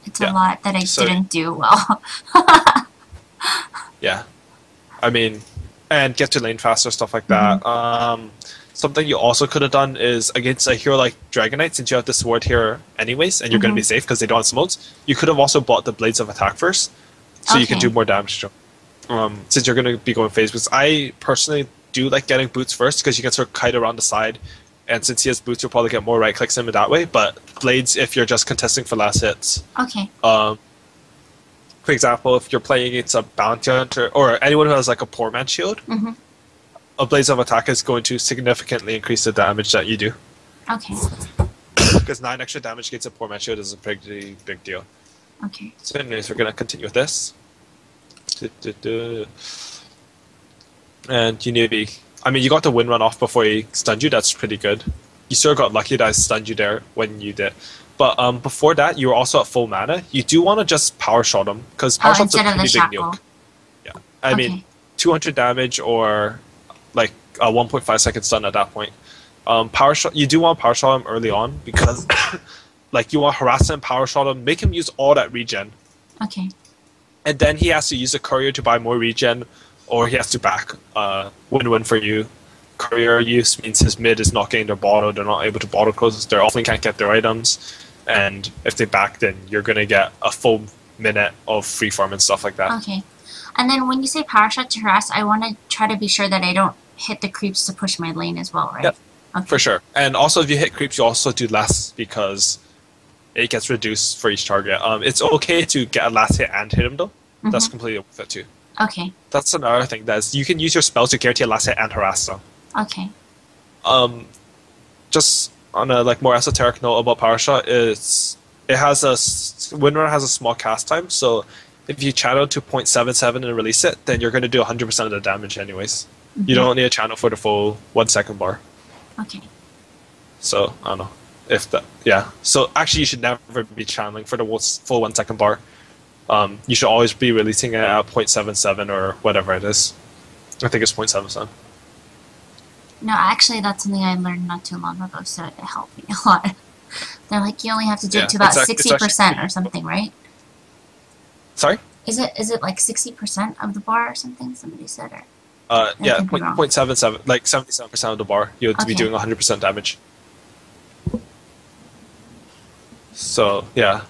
It's a lot that I didn't do well. Yeah. I mean, and get to lane faster, stuff like that. Something you also could have done is against a hero like Dragon Knight, since you have the sword here anyways, and you're going to be safe because they don't have smokes, you could have also bought the Blades of Attack first, so you can do more damage to them. Since you're going to be going phase boots. I personally do like getting boots first because you can sort of kite around the side, and since he has boots, you'll probably get more right clicks in that way. But blades, if you're just contesting for last hits. Okay. For example, if you're playing against a bounty hunter or anyone who has like a poor man shield, a Blades of Attack is going to significantly increase the damage that you do. Okay. Because 9 extra damage against a poor man shield is a pretty big deal. Okay. So anyways, we're gonna continue with this. And you need to be... I mean, you got the wind run off before he stunned you. That's pretty good. You sort of got lucky that I stunned you there when you did. But before that, you were also at full mana. You do want to just power shot him, because power shot's a pretty big nuke. Yeah. I mean, 200 damage or like a 1.5 second stun at that point. Power shot. You do want to power shot him early on, because like you want to harass him, power shot him, make him use all that regen. Okay. And then he has to use a courier to buy more regen, or he has to back. Win-win for you. Courier use means his mid is not getting their bottle, they're not able to bottle close, they often can't get their items, and if they back, then you're going to get a full minute of free farm and stuff like that. Okay. And then when you say power shot to harass, I want to try to be sure that I don't hit the creeps to push my lane as well, right? Yep, okay. For sure. And also if you hit creeps, you also do less because it gets reduced for each target. It's okay to get a last hit and hit him though. That's completely worth it too. Okay. That's another thing, that you can use your spells to guarantee a last hit and harass them. Okay. Just on a like more esoteric note about power shot, it has a Windrunner has a small cast time, so if you channel to 0.77 and release it, then you're going to do 100% of the damage anyways. You don't need a channel for the full 1 second bar. Okay. So I don't know if that. Yeah. So actually, you should never be channeling for the full 1 second bar. You should always be releasing it at 0.77 or whatever it is. I think it's 0.77. No, actually, that's something I learned not too long ago, so it helped me a lot. They're like, you only have to do it to about 60% or something, right? Sorry? Is it like 60% of the bar or something? Somebody said, or yeah, 0.77, like 77% of the bar. You'll be doing 100% damage. So yeah.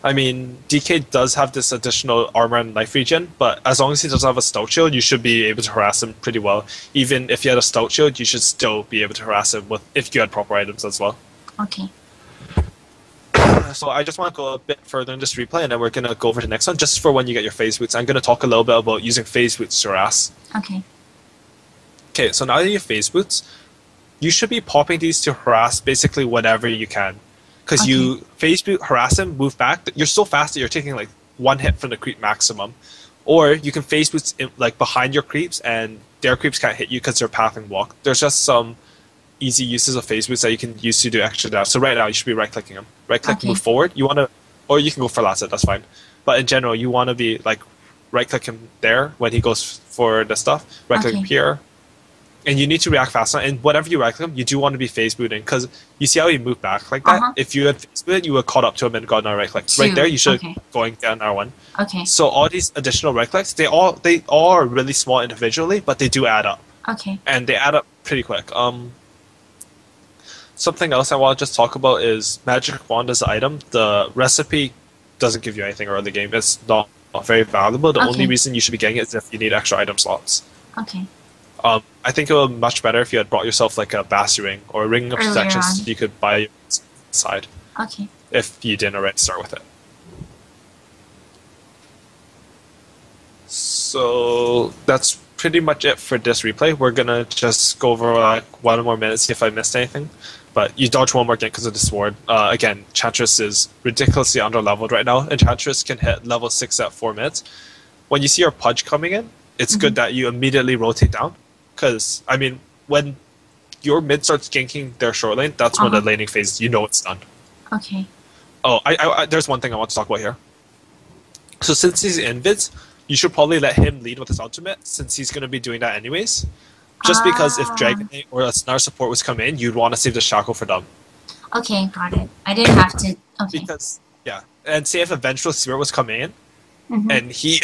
I mean, DK does have this additional armor and life regen, but as long as he doesn't have a stealth shield, you should be able to harass him pretty well. Even if you had a stealth shield, you should still be able to harass him if you had proper items as well. Okay. So I just want to go a bit further in this replay, and then we're going to go over to the next one, just for when you get your phase boots. I'm going to talk a little bit about using phase boots to harass. Okay. Okay, so now that you have phase boots, you should be popping these to harass basically whenever you can. Because you phase boot, harass him, move back. You're so fast that you're taking like 1 hit from the creep maximum. Or you can phase boot like behind your creeps, and their creeps can't hit you because they're pathing walk. There's just some easy uses of phase boots that you can use to do extra damage. So right now you should be right clicking him. Right click, move forward. You want to, or you can go for last hit. That's fine. But in general, you want to be like right click him there when he goes for the stuff. Right click him here. and you need to react fast. And whenever you right click him, you do want to be phase booting because you see how he moved back like that. If you had phase booted, you would caught up to him and got another right click. Right there, you should going down another one. Okay. So all these additional right clicks, they all are really small individually, but they do add up. Okay. And they add up pretty quick. Something else I want to just talk about is Magic Wand as an item. The recipe doesn't give you anything early game. It's not very valuable. The only reason you should be getting it is if you need extra item slots. Okay. I think it would be much better if you had brought yourself like a Bassi ring or a ring of protection so you could buy your side. Okay. If you didn't already start with it. So that's pretty much it for this replay. We're gonna just go over like 1 more minute, see if I missed anything. But you dodge one more game because of the sword. Again, Enchantress is ridiculously under-leveled right now. Enchantress can hit level 6 at 4 minutes. When you see your Pudge coming in, it's good that you immediately rotate down. Because, I mean, when your mid starts ganking their short lane, that's when the laning phase, you know it's done. Okay. Oh, there's one thing I want to talk about here. So since he's invids, you should probably let him lead with his ultimate, since he's going to be doing that anyways. Just because if Dragon or another support was coming in, you'd want to save the Shackle for them. Okay, got it. I didn't have to... Okay. Because, yeah. And say if a Vengeful Spirit was coming in, and he...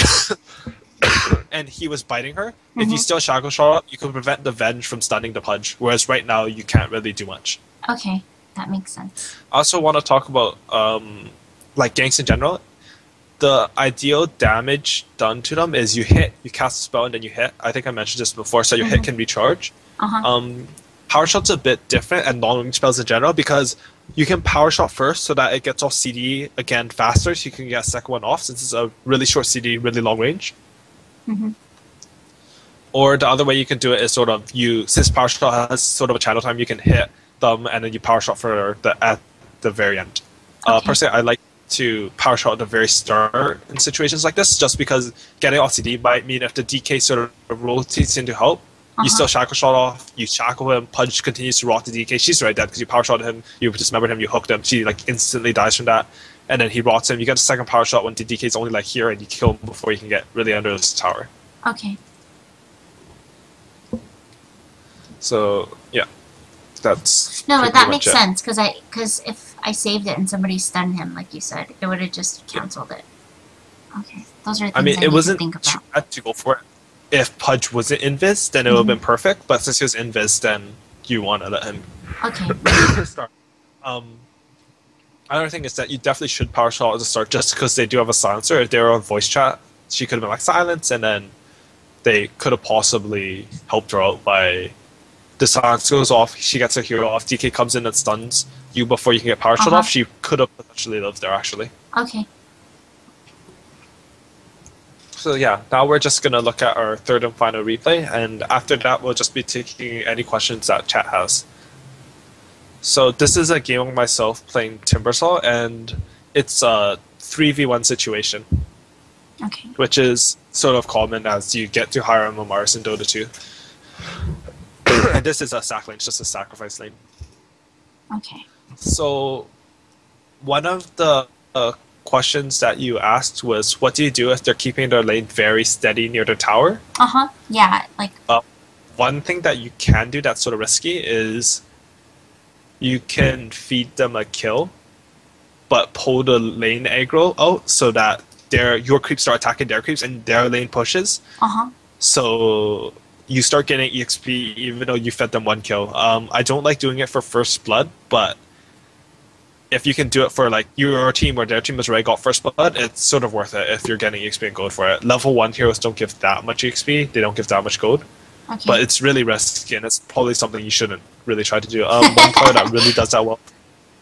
and he was biting her, if you still Shackle Shot up, you can prevent the Venge from stunning the Pudge. Whereas right now, you can't really do much. Okay, that makes sense. I also want to talk about, like, ganks in general. The ideal damage done to them is you hit, you cast a spell, and then you hit. I think I mentioned this before, so your hit can recharge. Power Shot's a bit different, and long-range spells in general, because you can Power Shot first so that it gets off CD again faster, so you can get a second one off, since it's a really short CD, really long range. Or the other way you can do it is sort of, since Power Shot has sort of a channel time, you can hit them, and then you Power Shot at the very end. Personally, I like to Power Shot at the very start in situations like this, just because getting off CD might mean if the DK sort of rotates in to help, you still Shackle Shot off, you Shackle him, Pudge continues to rot the DK, she's already dead because you Power Shot him, you dismembered him, you hooked him, she like instantly dies from that, and then he rots him, you get a second Power Shot when the DK is only like here, and you kill him before you can get really under this tower. Okay. So, yeah. That's... No, but that makes sense, because if I saved it and somebody stunned him, like you said, it would have just cancelled it. Okay, those are things I mean, it wasn't too bad to go for it. If Pudge wasn't invis, then it would have been perfect, but since he was invis, then you want to let him start. Another thing is that you definitely should Power Shot at the start, just because they do have a silencer. If they were on voice chat, she could have been like silence, and then they could have possibly helped her out by... The silence goes off, she gets her hero off, DK comes in and stuns you before you can get Power Shot off. She could have potentially lived there, actually. Okay. So yeah, now we're just going to look at our third and final replay, and after that we'll just be taking any questions that chat has. So this is a game of myself playing Timbersaw, and it's a 3v1 situation. Okay. Which is sort of common as you get to higher MMRs in Dota 2. And this is a sack lane, it's just a sacrifice lane. Okay. So, one of the questions that you asked was, what do you do if they're keeping their lane very steady near the tower? Yeah, like... One thing that you can do that's sort of risky is you can feed them a kill, but pull the lane aggro out so that your creeps start attacking their creeps and their lane pushes. So... you start getting EXP even though you fed them one kill. I don't like doing it for first blood, but if you can do it for like your team or their team has already got first blood, it's sort of worth it if you're getting EXP and gold for it. Level 1 heroes don't give that much EXP, they don't give that much gold. But it's really risky, and it's probably something you shouldn't really try to do. One player that really does that well,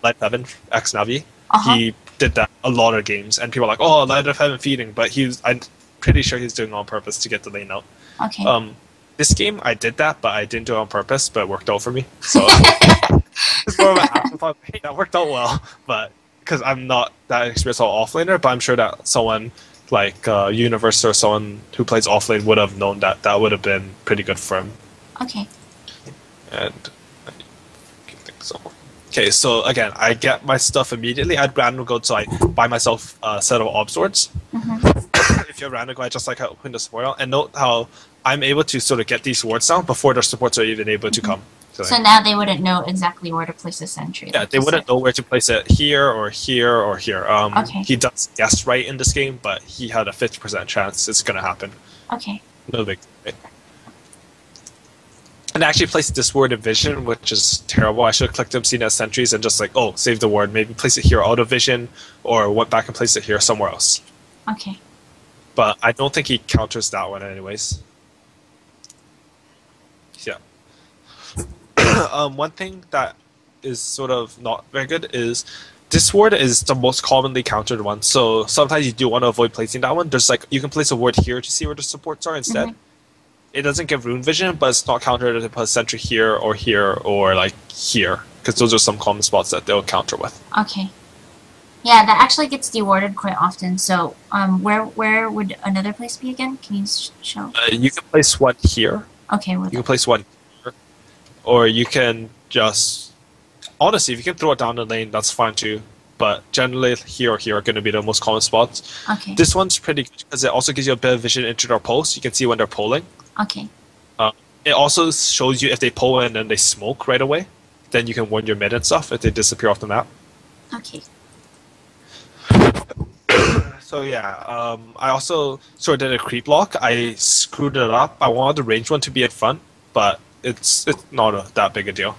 Light Heaven, ex Navi, he did that a lot of games, and people are like, oh, Light of Heaven feeding, but I'm pretty sure he's doing it on purpose to get the lane out. This game, I did that, but I didn't do it on purpose, but it worked out for me. So it's more of an afterthought. Hey, that worked out well, but because I'm not that experienced on offlaner, but I'm sure that someone like Universe or someone who plays offlane would have known that that would have been pretty good for him. Okay. And I think so. Okay, so again, I get my stuff immediately. I'd random go to like buy myself a set of orb swords. If you a random guy just like I opened the support, and note how I'm able to sort of get these wards down before their supports are even able to come. So now they wouldn't know exactly where to place the sentry. Yeah, like they wouldn't know where to place it here or here or here. Okay. He does guess right in this game, but he had a 50% chance it's going to happen. Okay. No big deal. And I actually placed this ward in vision, which is terrible. I should have clicked them, seen it as sentries, and just like, oh, save the ward. Maybe place it here out of vision, or went back and placed it here somewhere else. Okay. But I don't think he counters that one anyways. Yeah. One thing that is sort of not very good is this ward is the most commonly countered one. So sometimes you do want to avoid placing that one. There's like you can place a ward here to see where the supports are instead. It doesn't give rune vision, but it's not countered to put a sentry here or like here, because those are some common spots that they'll counter with. Okay. Yeah, that actually gets dewarded quite often. So, where would another place be again? Can you show? You can place one here. Okay. You can place one here, or you can just honestly, if you can throw it down the lane, that's fine too. But generally, here or here are going to be the most common spots. Okay. This one's pretty good because it also gives you a bit of vision into their pulse. You can see when they're pulling. Okay. It also shows you if they pull and then they smoke right away. Then you can warn your mid and stuff if they disappear off the map. Okay. So yeah, I also sort of did a creep lock. I screwed it up. I wanted the ranged one to be in front, but it's not that big a deal.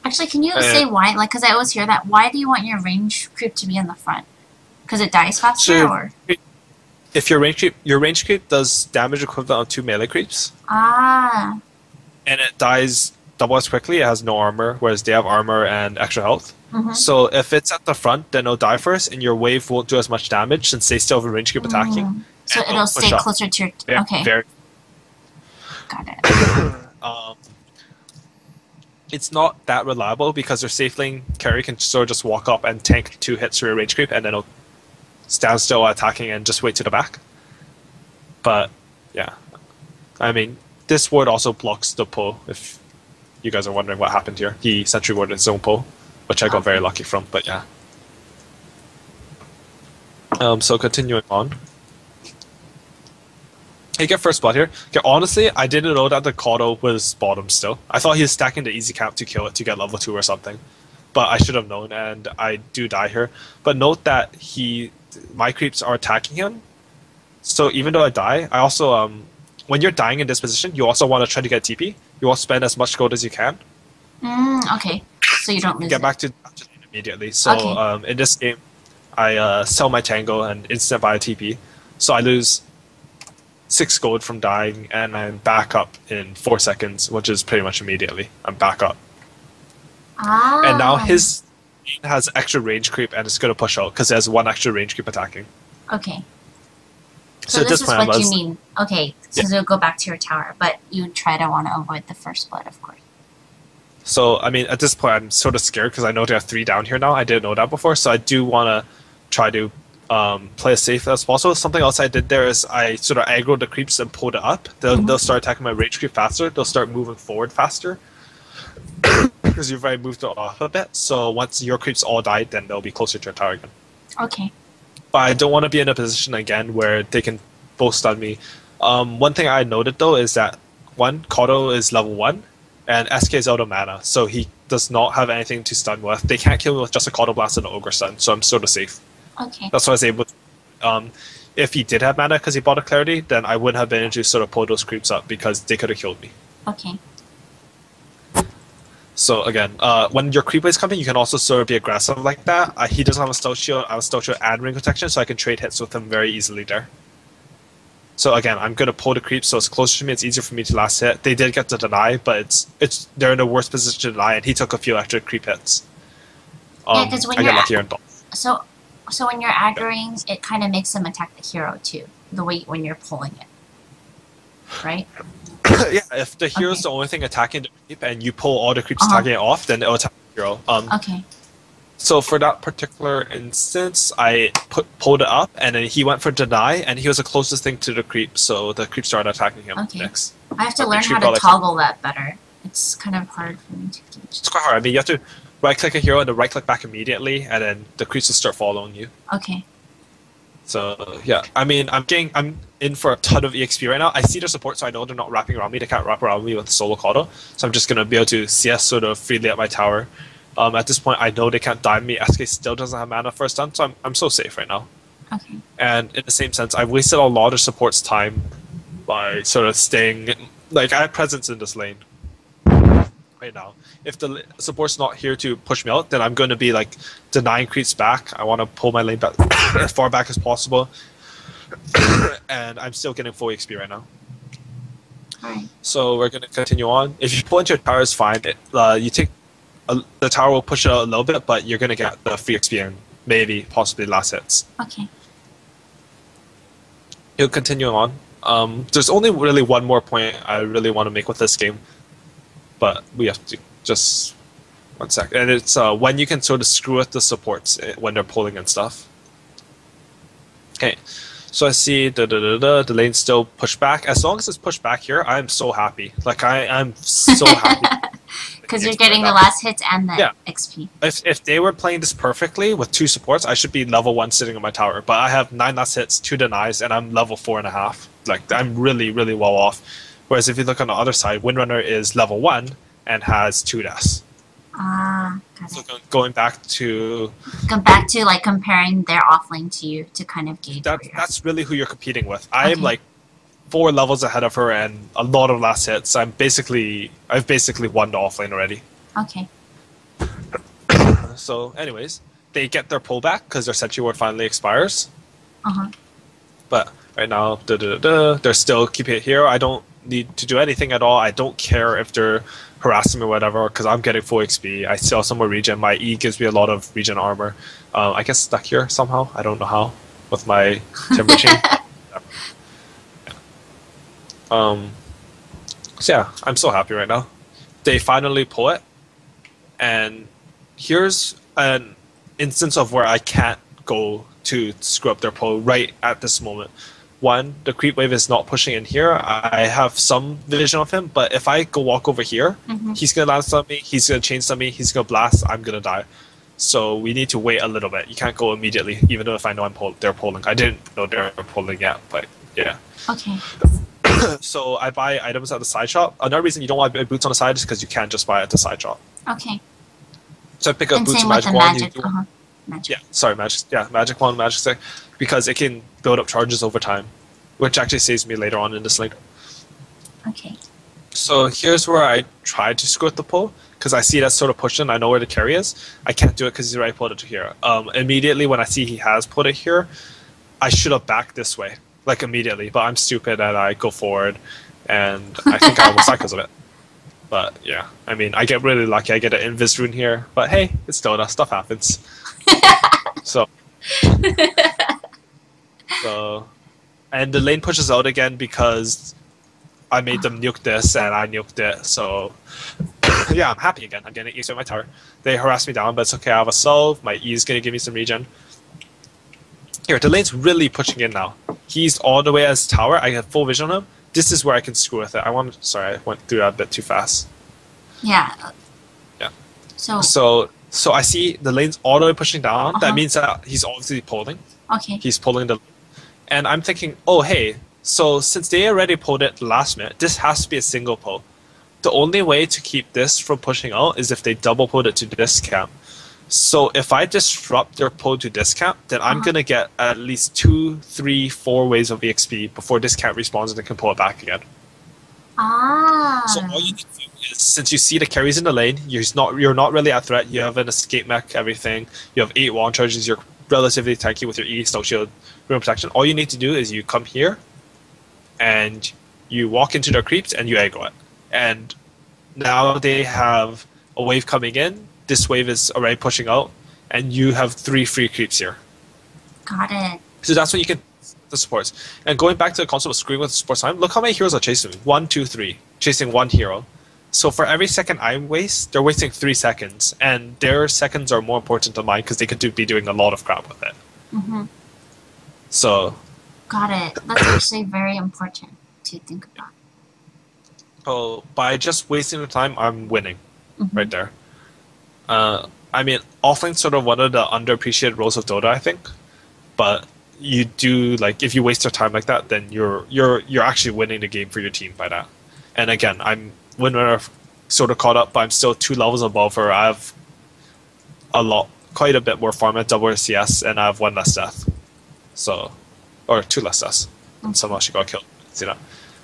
Actually, can you say why? Like, because I always hear that. Why do you want your range creep to be in the front? Because it dies faster, or? If your range creep does damage equivalent of 2 melee creeps. Ah. And it dies double as quickly. It has no armor, whereas they have armor and extra health. So if it's at the front, then it'll die first, and your wave won't do as much damage since they still have a range creep attacking. So it'll stay closer to your... Yeah, okay. Got it. It's not that reliable because their safe lane carry can sort of just walk up and tank 2 hits for your range creep, and then it'll stand still attacking and just wait to the back. But yeah, I mean, this ward also blocks the pull. If you guys are wondering what happened here, he sentry warded his own pull, which I got very lucky from. But yeah. So continuing on. You get first blood here. Okay, honestly, I didn't know that the Kato was bottom still. I thought he was stacking the easy cap to kill it to get level 2 or something. But I should have known, and I do die here. But note that my creeps are attacking him. So even though I die, I also, when you're dying in this position, you also want to try to get TP. You want to spend as much gold as you can. Okay. So you don't lose Get back to lane immediately. So in this game, I sell my Tango and instant buy a TP. So I lose 6 gold from dying, and I'm back up in 4 seconds, which is pretty much immediately. I'm back up. And now his has extra range creep, and it's going to push out because there's 1 extra range creep attacking. Okay. So this is what you mean. Okay, so you'll go back to your tower, but you try to want to avoid the first blood, of course. So, I mean, at this point, I'm sort of scared because I know there are 3 down here now. I didn't know that before, so I do want to try to play as safe as possible. Something else I did there is I sort of aggroed the creeps and pulled it up. They'll start attacking my range creep faster. They'll start moving forward faster because you've already moved it off a bit. So once your creeps all died, then they'll be closer to your tower again. Okay. But I don't want to be in a position again where they can both stun me. One thing I noted though is that Kato is level 1 and SK is out of mana, so he does not have anything to stun with. They can't kill me with just a Kato Blast and an Ogre Stun, so I'm sort of safe. Okay. That's why I was able to. If he did have mana because he bought a Clarity, then I wouldn't have been able to sort of pull those creeps up because they could have killed me. Okay. So again, when your creep is coming, you can also sort of be aggressive like that. He doesn't have a stealth shield. I have a stealth shield and ring protection, so I can trade hits with him very easily there. So again, I'm gonna pull the creep so it's closer to me. It's easier for me to last hit. They did get to deny, but they're in a worse position to deny, and he took a few extra creep hits. Yeah, because when you're lucky and so when you're aggroing, it kind of makes them attack the hero too. The way when you're pulling it, right? Yeah, if the hero's the only thing attacking the creep and you pull all the creeps attacking it off, then it'll attack the hero. Okay. So for that particular instance, I pulled it up, and then he went for deny, and he was the closest thing to the creep, so the creep started attacking him next. I have to learn how to toggle that better. It's kind of hard for me to gauge. It's quite hard. I mean, you have to right-click a hero and then right-click back immediately, and then the creeps will start following you. Okay. So yeah, I mean, I'm in for a ton of EXP right now. I see their support, so I know they're not wrapping around me. They can't wrap around me with the solo Kodo, so I'm just gonna be able to CS sort of freely at my tower. At this point, I know they can't dive me. SK still doesn't have mana for a stun, so I'm so safe right now. Okay. And in the same sense, I've wasted a lot of support's time by sort of staying. Like, I have presence in this lane right now. If the support's not here to push me out, then I'm going to be like denying creeps back. I want to pull my lane back as far back as possible. And I'm still getting full XP right now. Alright. So we're going to continue on. If you pull into your tower, it's fine. You take the tower will push it out a little bit, but you're going to get the free XP and maybe possibly last hits. Okay. You'll continue on. There's only really one more point I really want to make with this game, but we have to just 1 sec. And it's when you can sort of screw with the supports when they're pulling and stuff. Okay, so I see the lane still pushed back. As long as it's pushed back here, I'm so happy. Like I'm so happy. Because you're getting the last hits and the XP. If they were playing this perfectly with 2 supports, I should be level 1 sitting on my tower. But I have 9 last hits, 2 denies, and I'm level 4.5. Like, I'm really, really well off. Whereas if you look on the other side, Windrunner is level 1 and has 2 deaths. Ah, got it. So going back to... Go back to, like, comparing their offlane to you to kind of gauge that's really who you're competing with. I'm, like, 4 levels ahead of her and a lot of last hits. I've basically won the offlane already. Okay. So, anyways, they get their pullback because their Sentry Ward finally expires. Uh-huh. But right now, they're still keeping it here. I don't need to do anything at all. I don't care if they're harassing me or whatever because I'm getting full XP. I still have some more regen. My E gives me a lot of regen armor. I get stuck here somehow. I don't know how with my Timber Chain. So yeah, I'm so happy right now. They finally pull it, and here's an instance of where I can't go to screw up their pull right at this moment. One, the creep wave is not pushing in here. I have some vision of him, but if I go walk over here, he's gonna lance on me, he's gonna chain stun me, he's gonna blast, I'm gonna die. So we need to wait a little bit. You can't go immediately, even though if I know they're pulling. I didn't know they were pulling yet, but yeah. Okay. So I buy items at the side shop. Another reason you don't want to buy boots on the side is because you can't just buy it at the side shop. Okay. So I pick up boots and magic wand. Magic. Yeah, sorry, magic. Yeah, magic wand, magic stick, because it can build up charges over time, which actually saves me later on in this link. Okay. So here's where I try to screw with the pull because I see that sort of pushing. I know where the carry is. I can't do it because he's already pulled it to here. Immediately when I see he has put it here, I should have backed this way. Like immediately, but I'm stupid and I go forward, and I think I almost die because of it. But yeah, I mean, I get really lucky. I get an invis rune here, but hey, it's Dota. Stuff happens. So, and the lane pushes out again because I made them nuke this and I nuked it. So yeah, I'm happy again. I'm getting EX with my tower. They harass me down, but it's okay. I have a solve. My E is gonna give me some regen. Here, the lane's really pushing in now. He's all the way as tower. I have full vision on him. This is where I can screw with it. Sorry, I went through that a bit too fast. Yeah. Yeah. So I see the lane's all the way pushing down. That means that he's obviously pulling. Okay. He's pulling the... And I'm thinking, oh, hey, so since they already pulled it last minute, this has to be a single pull. The only way to keep this from pushing out is if they double pulled it to this camp. So if I disrupt their pull to this camp, then I'm going to get at least 2, 3, 4 waves of EXP before this camp respawns and they can pull it back again. Ah. So all you need to do is, since you see the carries in the lane, you're not really at threat, you have an escape mech, everything, you have 8 wand charges, you're relatively tanky with your E, Snow Shield, Rune Protection. All you need to do is you come here, and you walk into their creeps, and you aggro it. And now they have a wave coming in, this wave is already pushing out, and you have 3 free creeps here. Got it. So that's what you can the supports. And going back to the concept of screwing with the support time, look how many heroes are chasing me. 1, 2, 3. Chasing 1 hero. So for every second I waste, they're wasting 3 seconds. And their seconds are more important than mine because they could be doing a lot of crap with it. So... Got it. That's actually very important to think about. So by just wasting the time, I'm winning. Right there. I mean, offlane's sort of one of the underappreciated roles of Dota, I think. But you do like if you waste your time like that, then you're actually winning the game for your team by that. And again, I'm winner sort of caught up, but I'm still 2 levels above her. I have quite a bit more farm at double CS, and I have 1 less death. So, or 2 less deaths. And somehow she got killed. See that?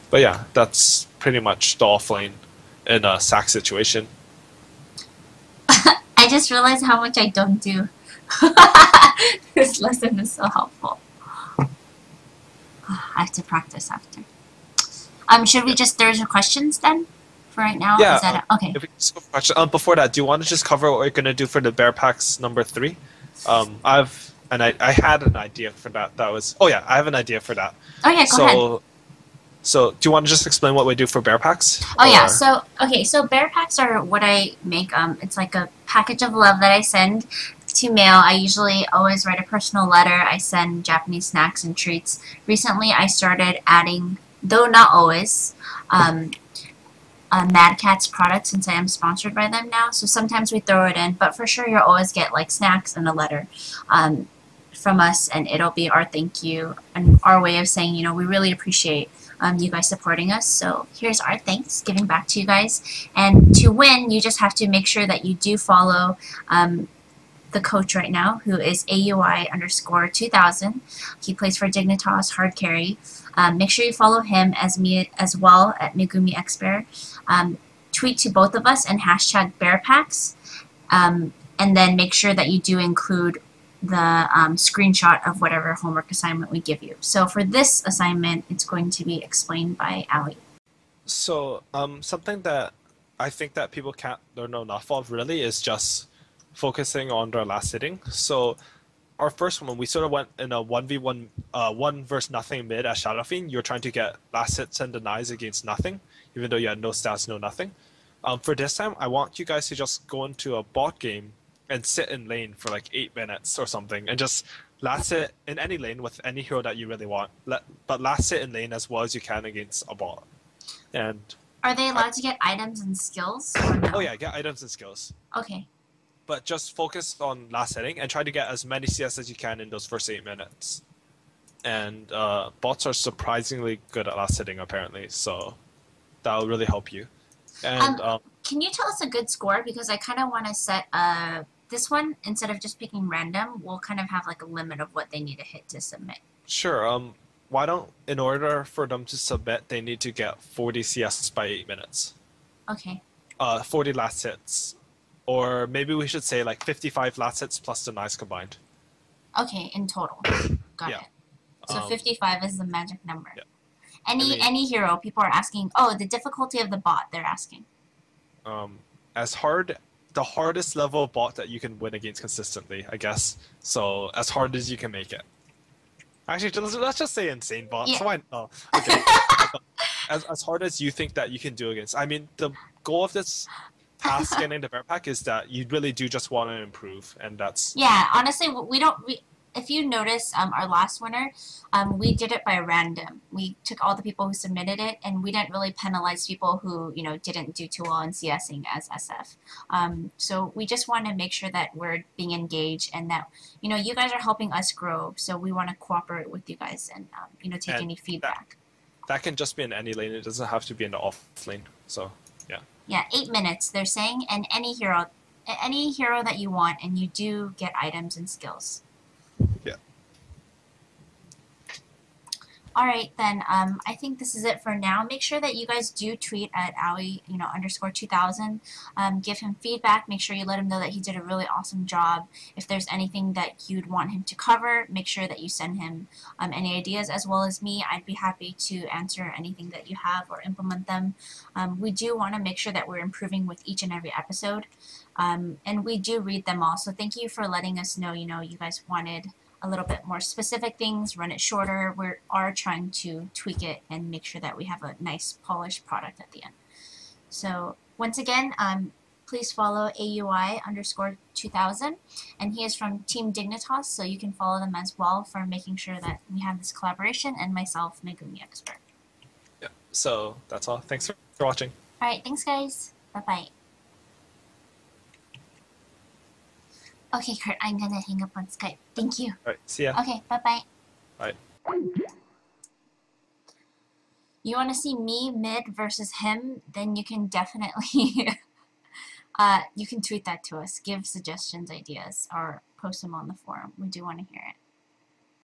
But yeah, that's pretty much the offlane in a sack situation. I just realized how much I don't do. This lesson is so helpful. I have to practice after. Should we just throw some questions then? For right now? Yeah. Is that okay? If we just go for question, before that, do you want to just cover what we're gonna do for the Bearpacks number 3? I had an idea for that. I have an idea for that. Oh yeah, go ahead. So, do you want to just explain what we do for Bearpacks? Oh yeah, so Bearpacks are what I make. It's like a package of love that I send to mail. I usually always write a personal letter. I send Japanese snacks and treats. Recently, I started adding, though not always, Mad Catz products since I am sponsored by them now. So sometimes we throw it in, but for sure you'll always get like snacks and a letter from us, and it'll be our thank you and our way of saying, we really appreciate you guys supporting us. So here's our thanks, giving back to you guys. And to win, you just have to make sure that you do follow the coach right now, who is AUI_2000. He plays for Dignitas hard carry. Make sure you follow him as me as well at megumixbear. Tweet to both of us and hashtag Bearpacks. And then make sure that you do include the screenshot of whatever homework assignment we give you. So for this assignment, it's going to be explained by Aui. So, something that I think that people can't learn enough of really is just focusing on their last hitting. So, our first one, we sort of went in a 1v1, 1 versus nothing mid at Shadowfiend. You're trying to get last hits and denies against nothing, even though you had no stats, no nothing. For this time, I want you guys to just go into a bot game and sit in lane for like 8 minutes or something, and just last hit in any lane with any hero that you really want. But last hit in lane as well as you can against a bot. And are they allowed to get items and skills? Or no? Oh yeah, get items and skills. Okay. But just focus on last hitting and try to get as many CS as you can in those first 8 minutes. And bots are surprisingly good at last hitting apparently, so that will really help you. And can you tell us a good score? Because I kind of want to set this one, instead of just picking random, we'll kind of have like a limit of what they need to hit to submit. Sure. Why don't, in order for them to submit, they need to get 40 CS by 8 minutes. Okay. 40 last hits. Or maybe we should say like 55 last hits plus denies combined. Okay, in total. Got it. So 55 is the magic number. Yeah. Any hero, people are asking, the difficulty of the bot, they're asking. The hardest level of bot that you can win against consistently, I guess. So as hard as you can make it. Actually, let's just say insane bot. Yeah. So okay. as hard as you think that you can do against. I mean, the goal of this task getting the Bearpack is that you really do just want to improve, and that's... Yeah, honestly, if you notice, our last winner, we did it by random. We took all the people who submitted it, and we didn't really penalize people who, didn't do too well in CSing as SF. So we just want to make sure that we're being engaged and that, you guys are helping us grow. So we want to cooperate with you guys and, take any feedback. That can just be in any lane. It doesn't have to be in the off lane. So, yeah. Yeah, 8 minutes, they're saying, and any hero that you want, and you do get items and skills. Yeah. All right, then. I think this is it for now. Make sure that you guys do tweet at Aui, _2000. Give him feedback. Make sure you let him know that he did a really awesome job. If there's anything that you'd want him to cover, make sure that you send him any ideas, as well as me. I'd be happy to answer anything that you have or implement them. We do want to make sure that we're improving with each and every episode, and we do read them all. So thank you for letting us know. You guys wanted a little bit more specific things, run it shorter. We are trying to tweak it and make sure that we have a nice polished product at the end. So once again, please follow AUI_2000, and he is from Team Dignitas, so you can follow them as well for making sure that we have this collaboration, and myself, megumixbear. Yeah, so that's all. Thanks for watching. Alright, thanks guys. Bye-bye. Okay, Kurt, I'm gonna hang up on Skype. Thank you. Alright, see ya. Okay, bye-bye. right? You want to see me mid versus him, then you can definitely you can tweet that to us, give suggestions, ideas, or post them on the forum. We do want to hear it.